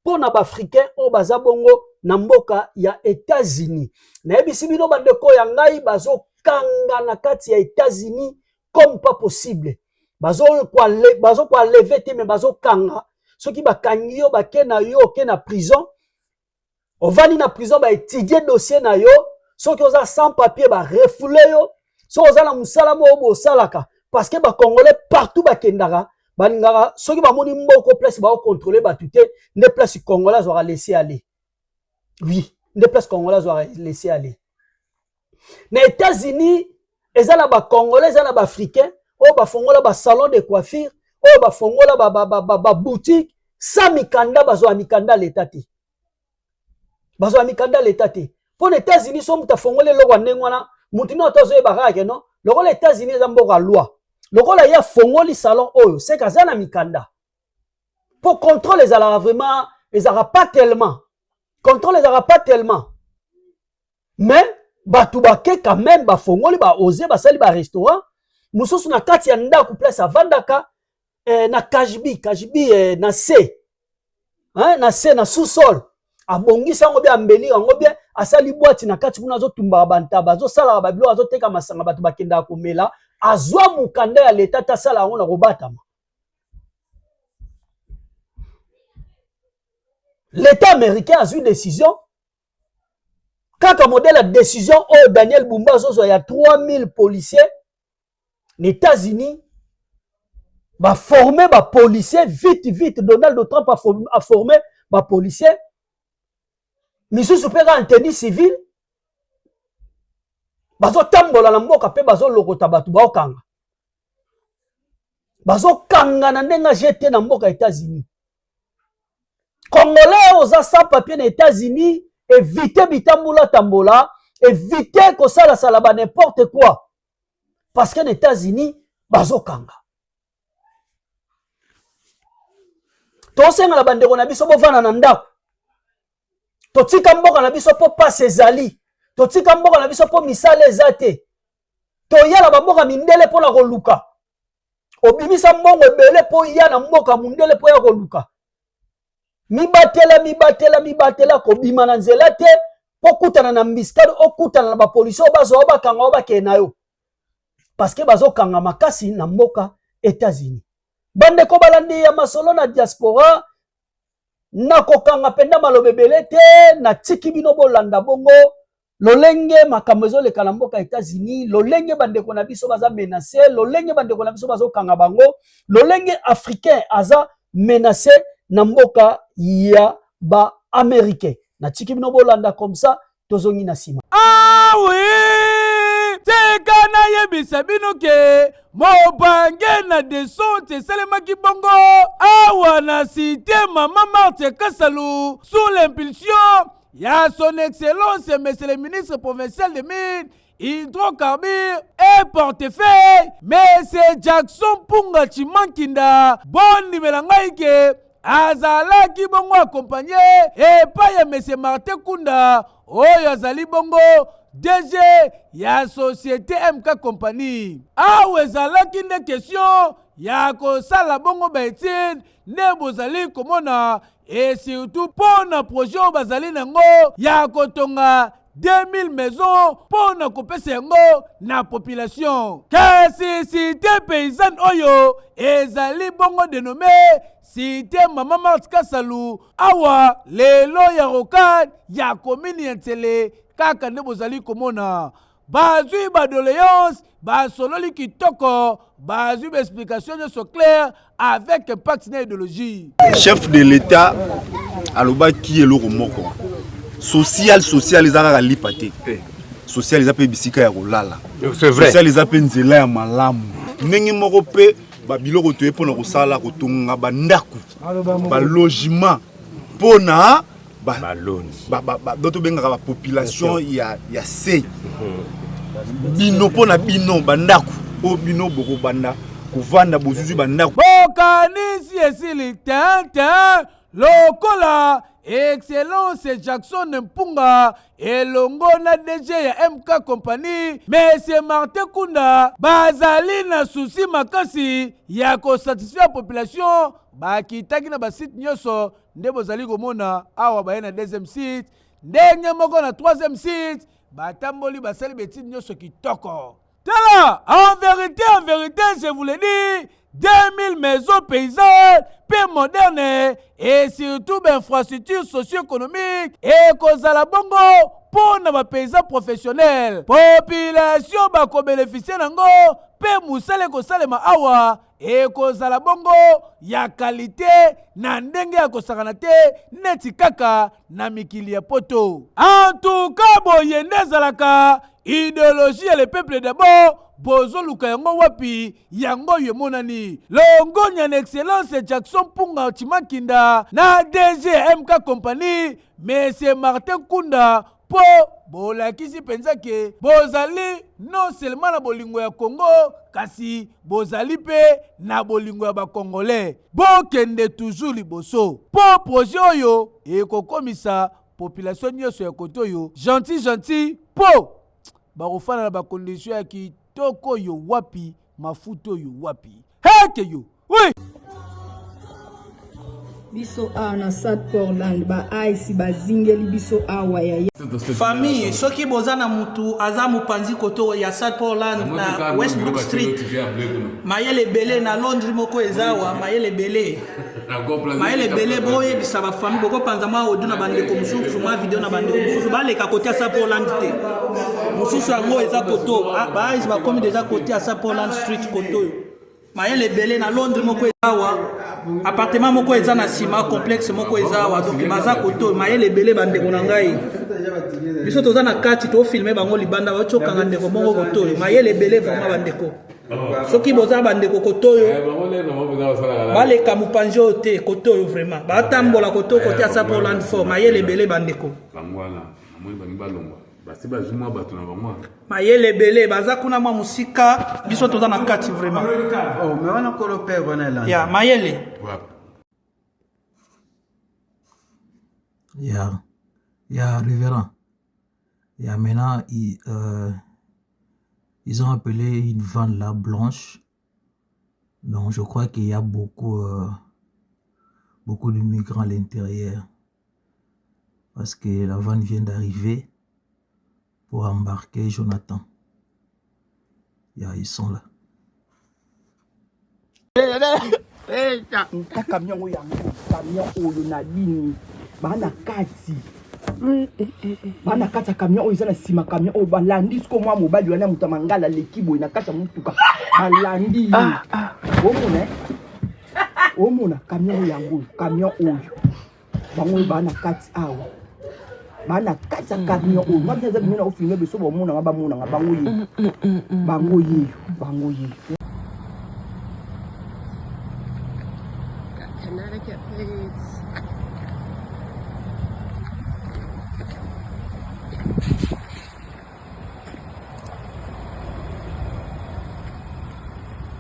pour na Africain au baza bongo na mboka ya États-Unis. Na ebisi bino bandeko ya ngai bazo kanga na kati ya États-Unis comme pas possible. Bazo kwa lever te mais bazo kanga. Soki bakangi yo bake na yo ke na prison. Ovani na prison ba étudier dossier na yo. Soki oza sans papier ba refoule yo. So oza na musala mo bo salaka parce que ba congolais partout ba kendaka. Balingara soki ba moni mboko place ba contrôler ba tuté ne place congolais aura laissé aller. Oui, ne place congolais aura laissé aller. Les États-Unis, ezala ba congolais, ezala ba africain, o ba fongola ba salon de coiffure, o ba fongola ba boutique, sa mikanda bazo mikanda l'état té. Bazo mikanda l'état té. Pour les États-Unis so muta fongole lo wanengwana, mutino tozo e barake non. Loko les États-Unis zamboka loi. Loko la ya fongoli salon oyo, c'est kazana mikanda. Pour contrôler les ala vraiment, les aura pas tellement. Contrôle les aura pas tellement. Mais batu bake quand même ba fongoli ba oser ba sali ba restaurant mususu na kati ya ndako place avandaka na kajbi na C hein na C na sous-sol abongisa ngo bia mbeli ngo bia asali boîte na kati kuna zo tumba bantaba zo sala ba bilo zo teka masanga batu bakenda komela azwa mukanda ya l'état ta sala ngo na kobatama. L'État américain a eu une décision. Quand on modèle la décision, oh Daniel Bumba, il y a 3000 policiers. Les États-Unis va former des policiers vite. Donald Trump a formé des policiers. Mais si vous en tenue civile, bazo tambola na mboka pe bazo lokota batu ba okanga. Bazo kanga na ndenga jeté na mboka États-Unis. Congolais aux sans papier des États-Unis, évitez bitambula tambola, évitez que ça la n'importe quoi. Parce que les États-Unis, bazo kanga. Tosenga la bandeko na biso bo vana na ndako. Totika mboka na biso po passe ezali. Totika mboka na biso po misale ezate. Toyala ba mboka mindele po na koluka. Obimisa mbongo ebele po ya na mboka mundele po ya koluka. Mibatela kobima na nzela te po kutana na mbiskade okutana na ba police bazo bakanga bakena yo. Parce que bazo kanga makasi na mboka États-Unis. Bande ko balandi ya masolo na diaspora na kokanga penda malobebele te na tiki bino bolanda bongo lolenge makamezo le kala mboka États-Unis lolenge bande ko na biso baza menacé lolenge bande ko na biso bazo kanga bango lolenge africain aza menacé na mboka ya ba américain na tiki bino bolanda comme ça tozongi na sima. Ah oui, tekana yebisa bino ke mobange na descente salemaki bongo awa na cité Maman Marthe Kassalu sous l'impulsion ya son excellence monsieur le ministre provincial des mines hydrocarbures et portefeuille monsieur Jackson Punga Chimankinda bon nimelangai ke azalaki bongo accompagné epai ya monsieur Martin Kunda oyo azali bongo DG ya société MK Compagnie. Awe ezalaki nde question ya kosala bongo baétude nde bozali komona et surtout pona projet oyo bazali nango ya kotonga 2000 maisons pour na kopesa yango na population. Kasi cité paysanne oyo ezali bongo dénommé cité Maman Marthe Kassalu awa lelo ya rokad ya commune ya Ntele kaka nde bozali komona bazui badoléance basololi kitoko bazui explication de so clair avec impact na idéologie. Chef de l'État alobaki eloko moko social ezaka lipate social ezape bisika ya kolala c'est vrai social ezape nzela ya malamu ndenge moko pe babiloko toye pona kosala kotonga bandako balogement pona doto bengaka ba population ya se bino pona bino bandako o bino boko banda kovanda bozuzu bandako bokanisi esili tete lokola Excellence Jackson Mpunga elongo na DG ya MK Company Monsieur Martin Kunda bazali na souci makasi ya ko satisfaire population bakitaki na basite nyoso nde bozali komona awa baye na deuxième site ndenge moko na troisième site batamboli basali betite nyoso kitoko. Tala, en vérité, je vous le dis, 2000 maisons paysannes, peu modernes et surtout d'infrastructures socio-économiques et kozala bongo pour na paysans professionnels. Population bako bénéficier nango pe musale ko salema awa et kozala bongo ya qualité na ndenge ya kosakana te neti kaka na mikili ya poto. En tout cas boyende zalaka idéologie et le peuple d'abord bozo luka yango wapi yango yemonani longonya na excellence Jackson Mpunga Chimakinda na DG MK Company Monsieur Martin Kunda po bolakisi penza ke bozali non seulement na bolingo ya Congo kasi bozali pe na bolingo ya bakongolais bokende toujours liboso po projet oyo ekokomisa population nyonso ya kote oyo gentil po bakofana na bakondisio ya kitoko yo wapi mafuto yo wapi heke yo oui biso awa na South Portland ba aisi bazingeli biso awa ya famille soki boza na mutu aza mupanzi koto ya South Portland na Westbrook Street mayele belé na Londres moko ezawa mayele belé boye bisaba famille boko panzama odu na bandeko mususu ma video na bandeko mususu baleka kote ya South Portland te mususu yango eza koto ba aisi ba komi déjà kote ya South Portland Street koto mayele belé na Londres moko ezawa appartement moko eza na sima complexe moko ezawa donc maza koto mayele belé bandeko na ngai biso toza na kati to filmer bango libanda ba chokanga ndeko mongo koto mayele belé vraiment bandeko soki boza bandeko koto yo baleka mupanjo te koto yo vraiment batambola koto kote ya South Portland for mayele belé bandeko bangwana namoni bangi balongwa basi bazumwa bato na bamwa mayele belé baza kuna mwa musika biso toza na kati vraiment oh mais wana kolo pe wana ya mayele ya révérend ya maintenant ils ont appelé une vanne là blanche donc je crois qu'il y a beaucoup de migrants à l'intérieur parce que la vanne vient d'arriver pour embarquer Jonathan. Ils sont là. Camion oyo na dini bana kati bana kati camion oyo na sima camion oyo balandi sko mwa mobali wana mutamangala lekibo na kati mutuka balandi omona camion yango camion oyo bango bana kati awa bana kati camion oyo mwa byaza bimena ofilme beso bomona ngabamona bango ye Connecticut plates.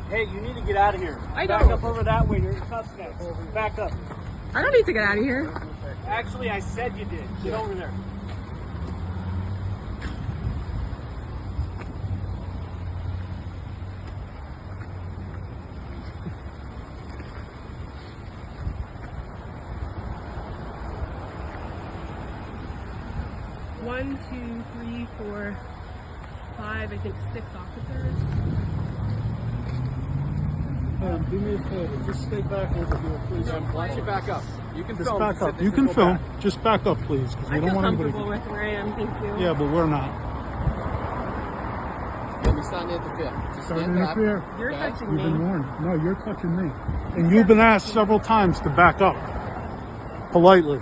Hey, you need to get out of here. I Back don't. up over that way. There's cups next. Back up. I don't need to get out of here. Actually, I said you did. Get over there. One, two, three, four, five, I think 6 officers. Do me a favor. Just stay back over here, please. Why don't you back up? You can Just film. back up. You can film. Just back up, please, because we I don't feel want anybody. comfortable with where I am, thank you. Yeah, but we're not. Let me stand interfere. Just Don't stand back. interfere. You're Okay. touching You've me. been warned. No, you're touching me. And you've been asked several times to back up. Politely.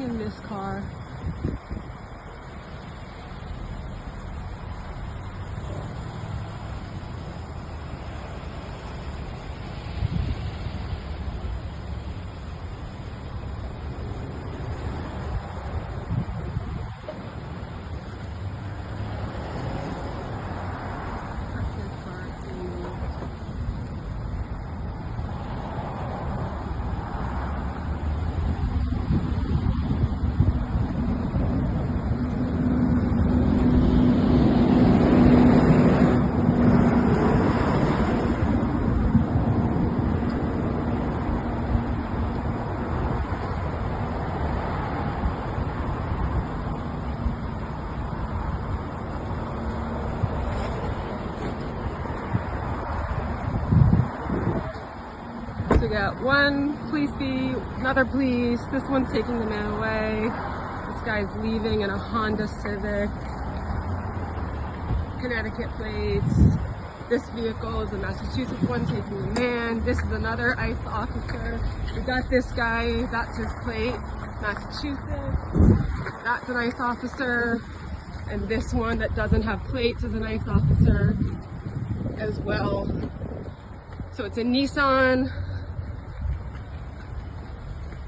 taking this car. So we got one police, another police. This one's taking the man away. This guy's leaving in a Honda Civic. Connecticut plates. This vehicle is a Massachusetts one taking the man. This is another ICE officer. We got this guy, that's his plate, Massachusetts. That's an ICE officer. And this one that doesn't have plates is an ICE officer as well. So it's a Nissan.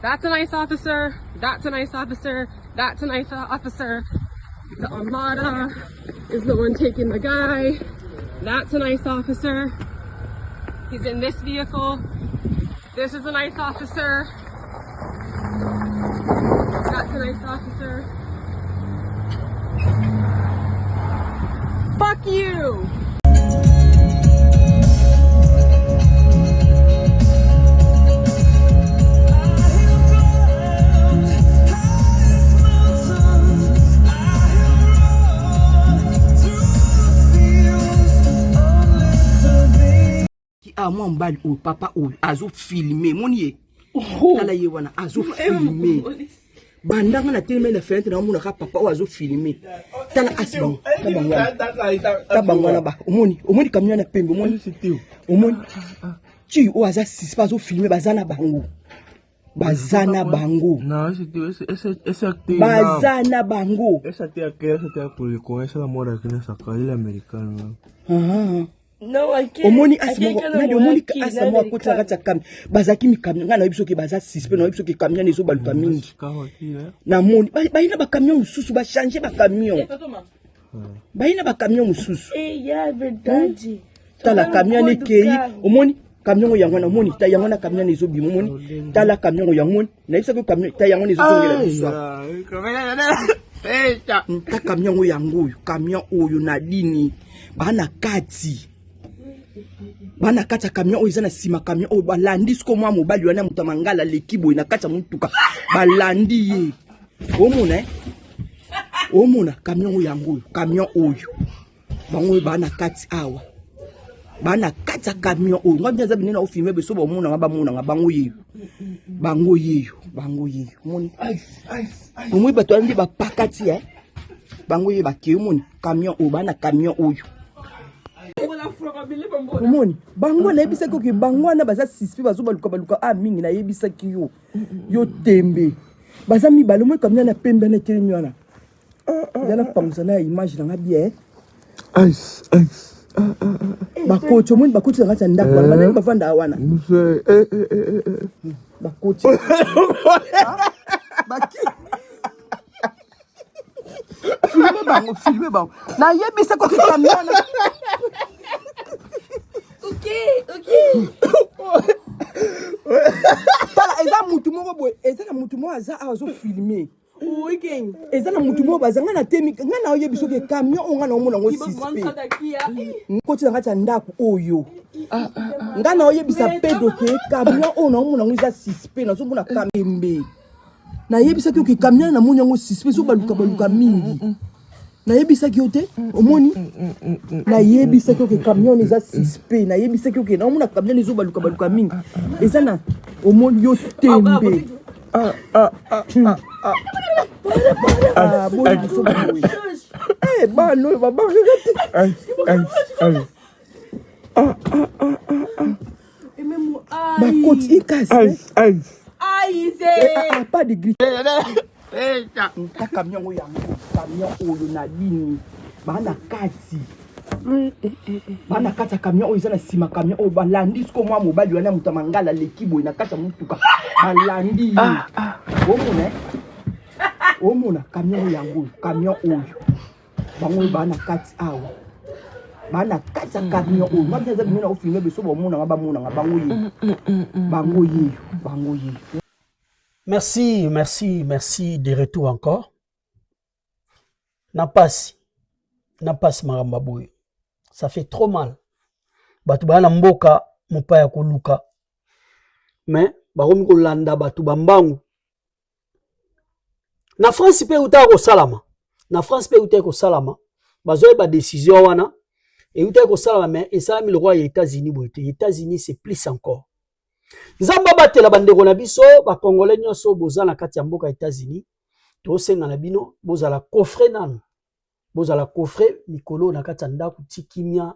That's an ICE officer. That's an ICE officer. That's an ICE officer. The Armada is the one taking the guy. That's an ICE officer. He's in this vehicle. This is an ICE officer. That's an ICE officer. Fuck you! Moi mbali o papa o azo filmer moni tala ye wana azo filmer bandanga na teleme na fenêtre na mona ka papa o azo filmer tala asibang tabangwana ba omoni camion na pembe omoni tu o aza six pas azo filmer bazana bango bazana bango bazana bango esa tía publicó esa la mora que en sacar el americano. No, I can't. Omoni asimo na de omoni asamo ko tsaka tsaka bazaki mi camion ngana biso ke baza suspect na biso ke camion ezo baluka mingi na moni bayina ba camion mususu ba changer ba camion bayina ba camion mususu ya verdade tala camion ekei omoni camion yango na moni ta yango na camion ezo bimo moni tala camion yango na biso ke camion ta yango ezo ngela biso ta camion yango camion oyo na dini bana kati bana kata camion oyo na sima camion oyo balandi siko mwa mobali wana mutamangala lekibo na kata mutuka balandi ye omona camion oyo yango camion oyo bango bana kati awa bana kata camion oyo ngabya za binena ofilmer beso ba mona nga bango yeyo moni omwe bato andi ba pakati bango ye bakeye moni camion oyo bana camion oyo omoni bango na yebisaki oke bango wana baza suspect bazo baluka mingi na yebisaki yo tembe baza mibale moi camion na pembe na telemi wana yana pamisa na image na bien bakoti omoni bakoti na kati ya ndako wana bazali bavanda wana bakoti filme bango na yebisaki oke camion na tala eza mutu moko boye eza na mutu moko aza azo filmer eza na mutu moko bazanga na temi nga na oyebi soki camion onga na omona ngo suspect nkoti na kati ya ndako oyo nga na oyebisa pedo ke camion oyo na omona ngo eza suspect nazomona kamembe na yebisaki oke camion na moni yango suspect so baluka mingi na yebisaki yo te omoni na yebisaki oke camion eza suspect na yebisaki oke na omona camion ezo baluka mingi eza na omoni yo tembe bano bakoti ikasi pas de gris nta camion oyo yango camion oyo na lini bana kati bana kati ya camion oyo eza na nsima camion oyo balandi siko mwa mobali wana moto mangala leki boye na kati ya motuka balandi omona camion oyo yango camion oyo bango oyo bana kati awa bana kati ya camion oyo mabisa eza bino na ofilme beso bamonanga bamonanga bango yeyo. Merci, merci, merci de retour encore. Na passe maramba boy. Ça fait trop mal. Batu bana mboka mopaya koluka. Mais baromi ko landa batu bambangu. Na France pe uta ko salama. Na France pe uta ko salama. Bazoye ba décision wana et uta ko salama mais et ça mi le roi des États-Unis boy. Les États-Unis c'est plus encore. Nzamba batela bandeko na biso ba congolais nyonso boza na kati ya mboka États-Unis to senga na bino boza la coffre nanu boza la coffre mikolo na kati ya ndako tikimia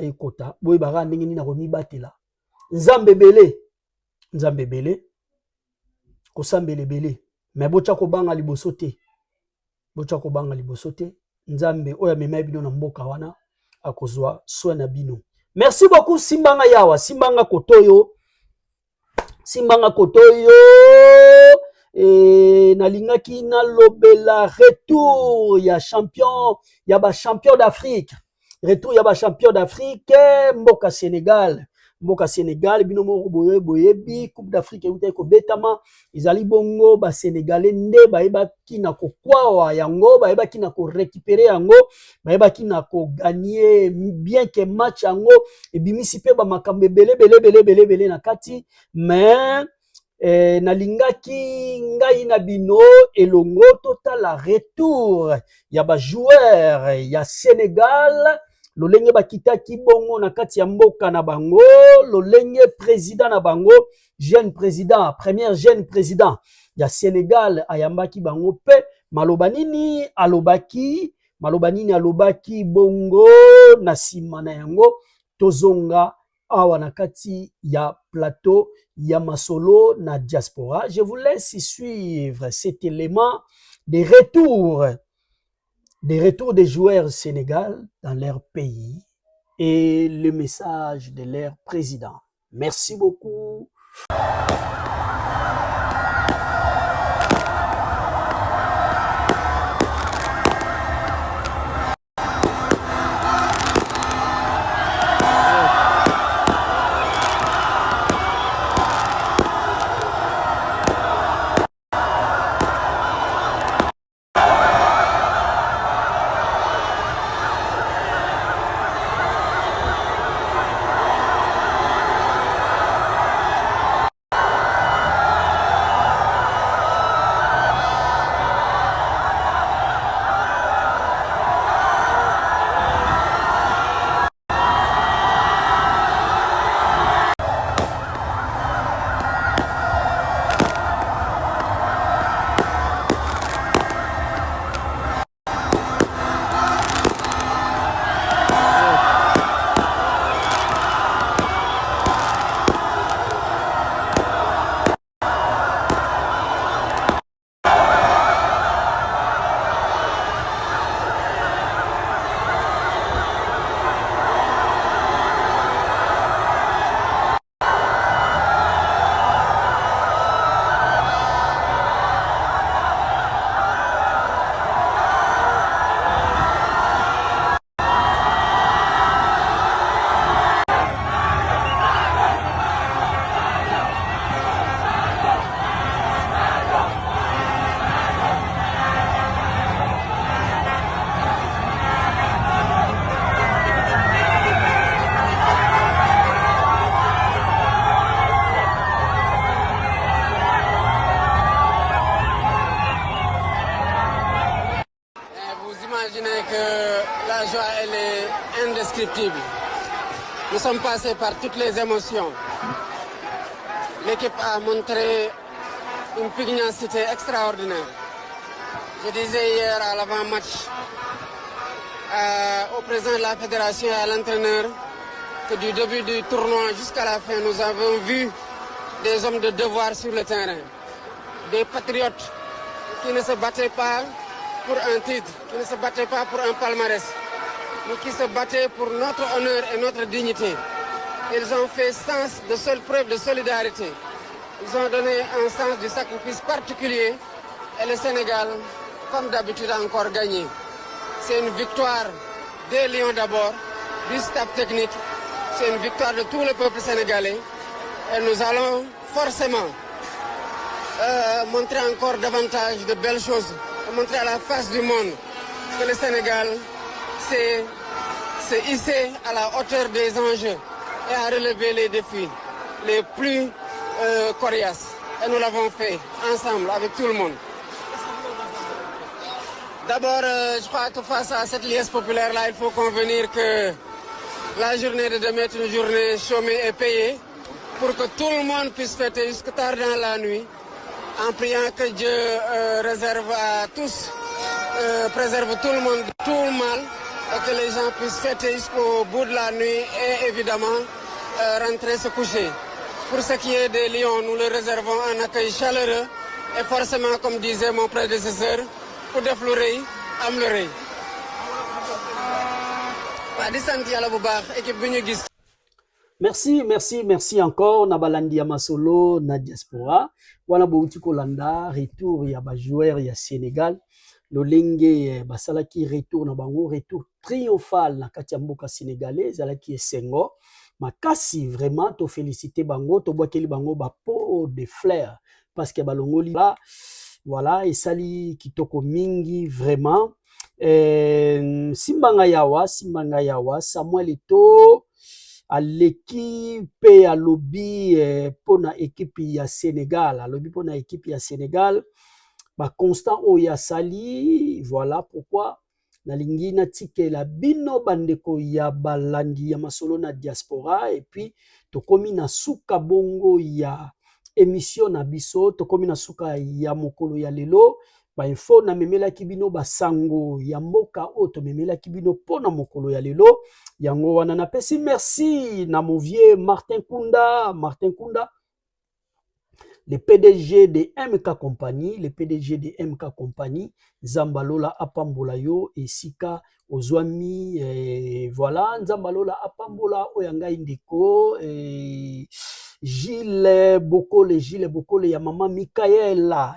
ekota boy baka ndenge nini na komi batela nzambe belé ko sambele belé mais bocha ko banga liboso te nzambe oya mema bino na mboka wana akozwa soin na bino. Merci beaucoup Simbanga Yawa, Simbanga Kotoyo. Et nalingaki na lobela retour ya champion, ya ba champion d'Afrique. Retour ya ba champion d'Afrique, Mboka Sénégal, bino mo boyebi Coupe d'Afrique uta ko betama izali bongo ba Sénégalais nde baeba kina ko kwawa yango baeba kina ko récupérer yango baeba kina ko gagner bien que match yango et bimisi pe ba makambe belé na kati mais nalingaki ngai na bino elongo total la retour ya ba joueur ya Sénégal lolenge bakitaki bongo na kati ya mboka na bango lolenge président na bango premier jeune président ya Sénégal ayambaki bango pe malobanini alobaki bongo na sima na yango tozonga awa na kati ya plateau ya masolo na diaspora. Je vous laisse suivre cet élément de retour des joueurs Sénégal dans leur pays et le message de leur président. Merci beaucoup. Nous sommes passés par toutes les émotions. L'équipe a montré une pugnacité extraordinaire. Je disais hier à l'avant-match au président de la fédération et à l'entraîneur que du début du tournoi jusqu'à la fin, nous avons vu des hommes de devoir sur le terrain. des patriotes qui ne se battaient pas pour un titre, qui ne se battaient pas pour un palmarès, mais qui se battaient pour notre honneur et notre dignité. Ils ont fait preuve de solidarité. Ils ont donné un sens du sacrifice particulier et le Sénégal, comme d'habitude, a encore gagné. C'est une victoire des Lions d'abord, du staff technique, c'est une victoire de tout le peuple sénégalais et nous allons forcément montrer encore davantage de belles choses, montrer à la face du monde que le Sénégal s'est hissé à la hauteur des enjeux et a relevé les défis les plus coriaces. Et nous l'avons fait ensemble avec tout le monde. D'abord, je crois que face à cette liesse populaire-là, il faut convenir que la journée de demain est une journée chômée et payée pour que tout le monde puisse fêter jusque tard dans la nuit, en priant que Dieu réserve à tous, préserve tout le monde de tout le mal et que les gens puissent fêter jusqu'au bout de la nuit et évidemment rentrer se coucher. Pour ce qui est des Lions, nous leur réservons un accueil chaleureux et forcément, comme disait mon prédécesseur, pour déflorer, améliorer. Merci encore na balandi ya masolo na diaspora wana bouti kolanda retour ya ba joueur ya Sénégal lolenge basalaki retour na bango retour triomphal na kati ya mboka sénégalais ezalaki esengo makasi vraiment to féliciter bango to bwakeli bango ba pot de fleurs parce que balongoli ba voilà esali kitoko mingi vraiment simbanga yawa Samuel Eto'o aleki pe alobi pona équipe ya Sénégal ba constant oya sali voilà pourquoi nalingi natikela bino bandeko ya balandi ya masolo na diaspora et puis tokomi na suka bongo ya émission na biso tokomi na suka ya mokolo ya lelo ba info na memela kibino basango ya mboka oto memela kibino pona mokolo ya lelo yango wana na pesi merci na mon vieux Martin Kunda, le PDG de MK Company, Zambalola apambola yo esika ozwami voilà Zambalola apambola oyanga indeko Gilles Bokole ya mama Mikaela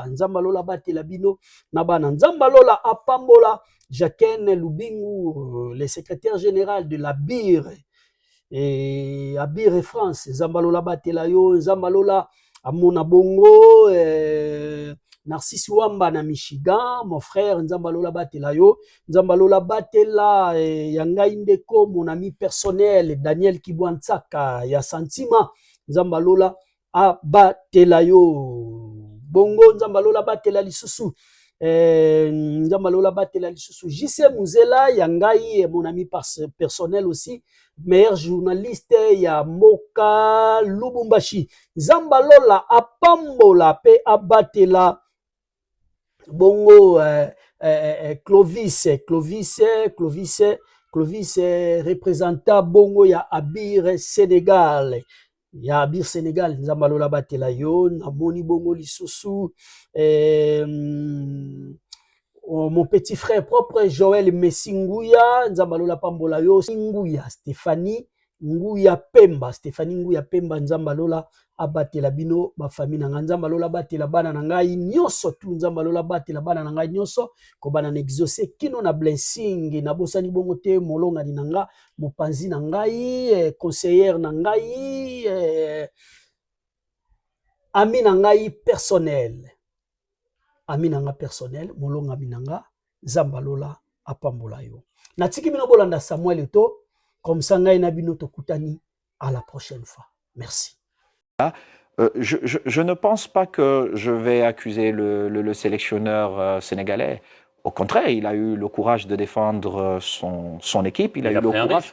Nzambalola batela bino na bana Nzambalola apambola Jacqueline Lubingu le secrétaire général de la BIR et Abir France Nzambalola batela yo Nzambalola amona bongo Narcisse Wamba na Michigan mon frère Nzambalola batela yo Nzambalola batela yanga indeko mon ami personnel Daniel Kibwantsaka ya Santima Nzambalola batela yo bongo Nzambalola batela lisusu Nzambalola batela lisusu JC Muzela yangai mon ami personnel aussi meilleur journaliste ya Moka Lubumbashi Nzambalola apambola pe abatela bongo Clovis représentant bongo ya Abir Sénégal Nzambalola batela yo namoni bongo lisusu mon petit frère propre Joël Messinguya Nzambalola pambola yo Stéphanie Nguya Pemba Nzambalola abatela bino ba famille na Nzambalola batela bana na ngai nyonso tu Nzambalola batela bana na ngai nyonso ko bana na exaucer kino na blessing na bosani bongo te molonga ni nanga mopanzi na ngai conseillère na ngai ami na ngai personnel molonga binanga Nzambalola apambola yo natiki bino bolanda Samuel Eto'o comme ça ngai na bino tokutani à la prochaine fois merci. Je ne pense pas que je vais accuser le sélectionneur sénégalais. Au contraire, il a eu le courage de défendre son équipe. Il a eu le courage.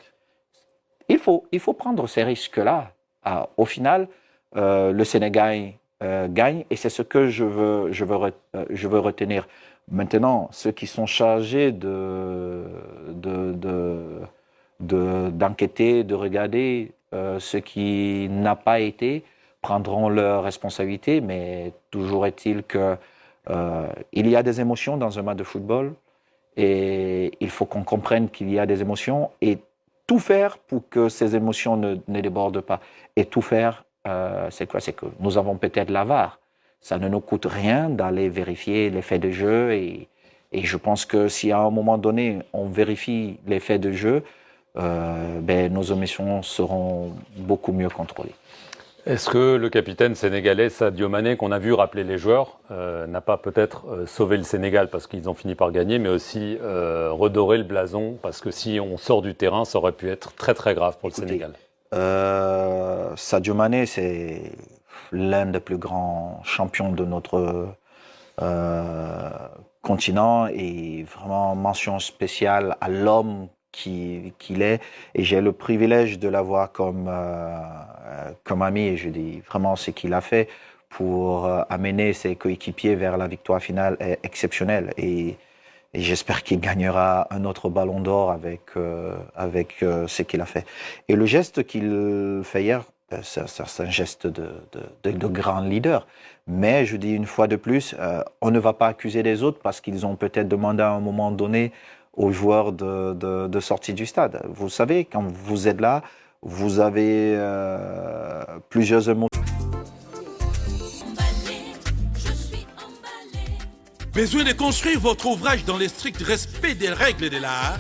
Il faut prendre ces risques-là. Au final, le Sénégal gagne et c'est ce que je veux retenir. Maintenant, ceux qui sont chargés d'enquêter, de regarder ce qui n'a pas été, prendront leurs responsabilités, mais toujours est-il que il y a des émotions dans un match de football et il faut qu'on comprenne qu'il y a des émotions et tout faire pour que ces émotions ne débordent pas. Et tout faire, c'est quoi? C'est que nous avons peut-être la VAR. Ça ne nous coûte rien d'aller vérifier les faits de jeu et je pense que si à un moment donné on vérifie les faits de jeu, nos émotions seront beaucoup mieux contrôlées. Est-ce que le capitaine sénégalais Sadio Mané, qu'on a vu rappeler les joueurs, n'a pas peut-être sauvé le Sénégal parce qu'ils ont fini par gagner, mais aussi redoré le blason parce que si on sort du terrain, ça aurait pu être très très grave pour le Sénégal. Sadio Mané, c'est l'un des plus grands champions de notre continent et vraiment mention spéciale à l'homme qu'il est, et j'ai le privilège de l'avoir comme ami, et je dis vraiment ce qu'il a fait pour amener ses coéquipiers vers la victoire finale est exceptionnel, et j'espère qu'il gagnera un autre ballon d'or avec ce qu'il a fait. Et le geste qu'il fait hier, c'est un geste de grand leader. Mais je dis une fois de plus, on ne va pas accuser les autres parce qu'ils ont peut-être demandé à un moment donné aux joueurs de sortir du stade. Vous savez, quand vous êtes là, vous avez plusieurs émotions. Besoin de construire votre ouvrage dans le strict respect des règles de l'art?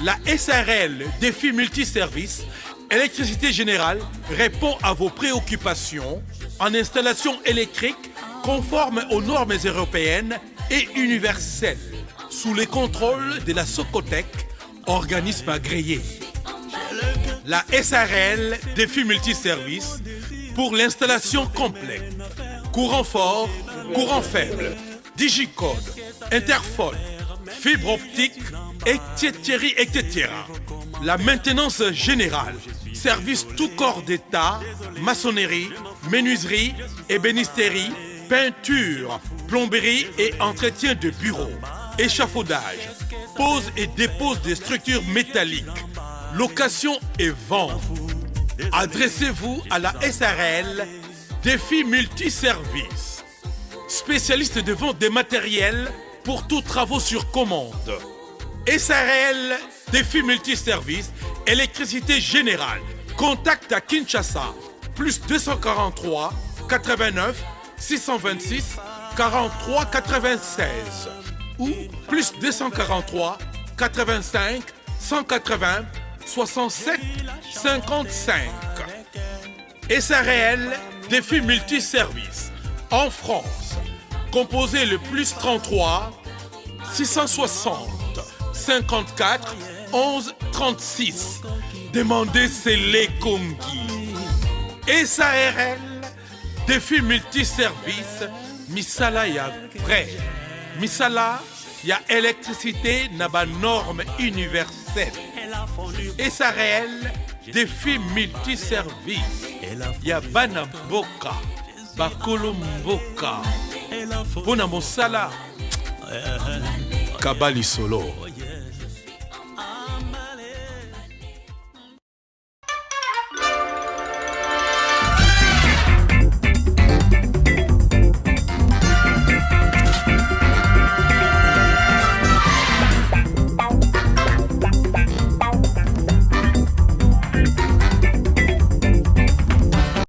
La SARL Défi Multiservice Électricité Générale répond à vos préoccupations en installation électrique conforme aux normes européennes et universelles, sous le contrôle de la Socotec, organisme agréé. La SARL Défi Multiservice pour l'installation complète, courant fort, courant faible, digicode, interphone, fibre optique, etc. La maintenance générale, service tout corps d'État, maçonnerie, menuiserie, ébénisterie, peinture, plomberie et entretien de bureaux, échafaudage, pose et dépose des structures métalliques, location et vente. Adressez-vous à la SARL Défi Multiservice, spécialiste de vente des matériels pour tous travaux sur commande. SARL Défi Multiservice, électricité générale. Contact à Kinshasa, plus 243 89 626 43 96 ou plus 243 85 180 67 55. SARL Défi Multiservice. En France, composez le plus 33 660 54 11 36. Demandez Célé Kongi. SARL Défi Multiservice. Misala ya vrai. Misala ya électricité na ba norme universelle. SARL Défi Multiservice. Ya bana mboka. Bakolo mboka. Pona mosala. Kabali solo.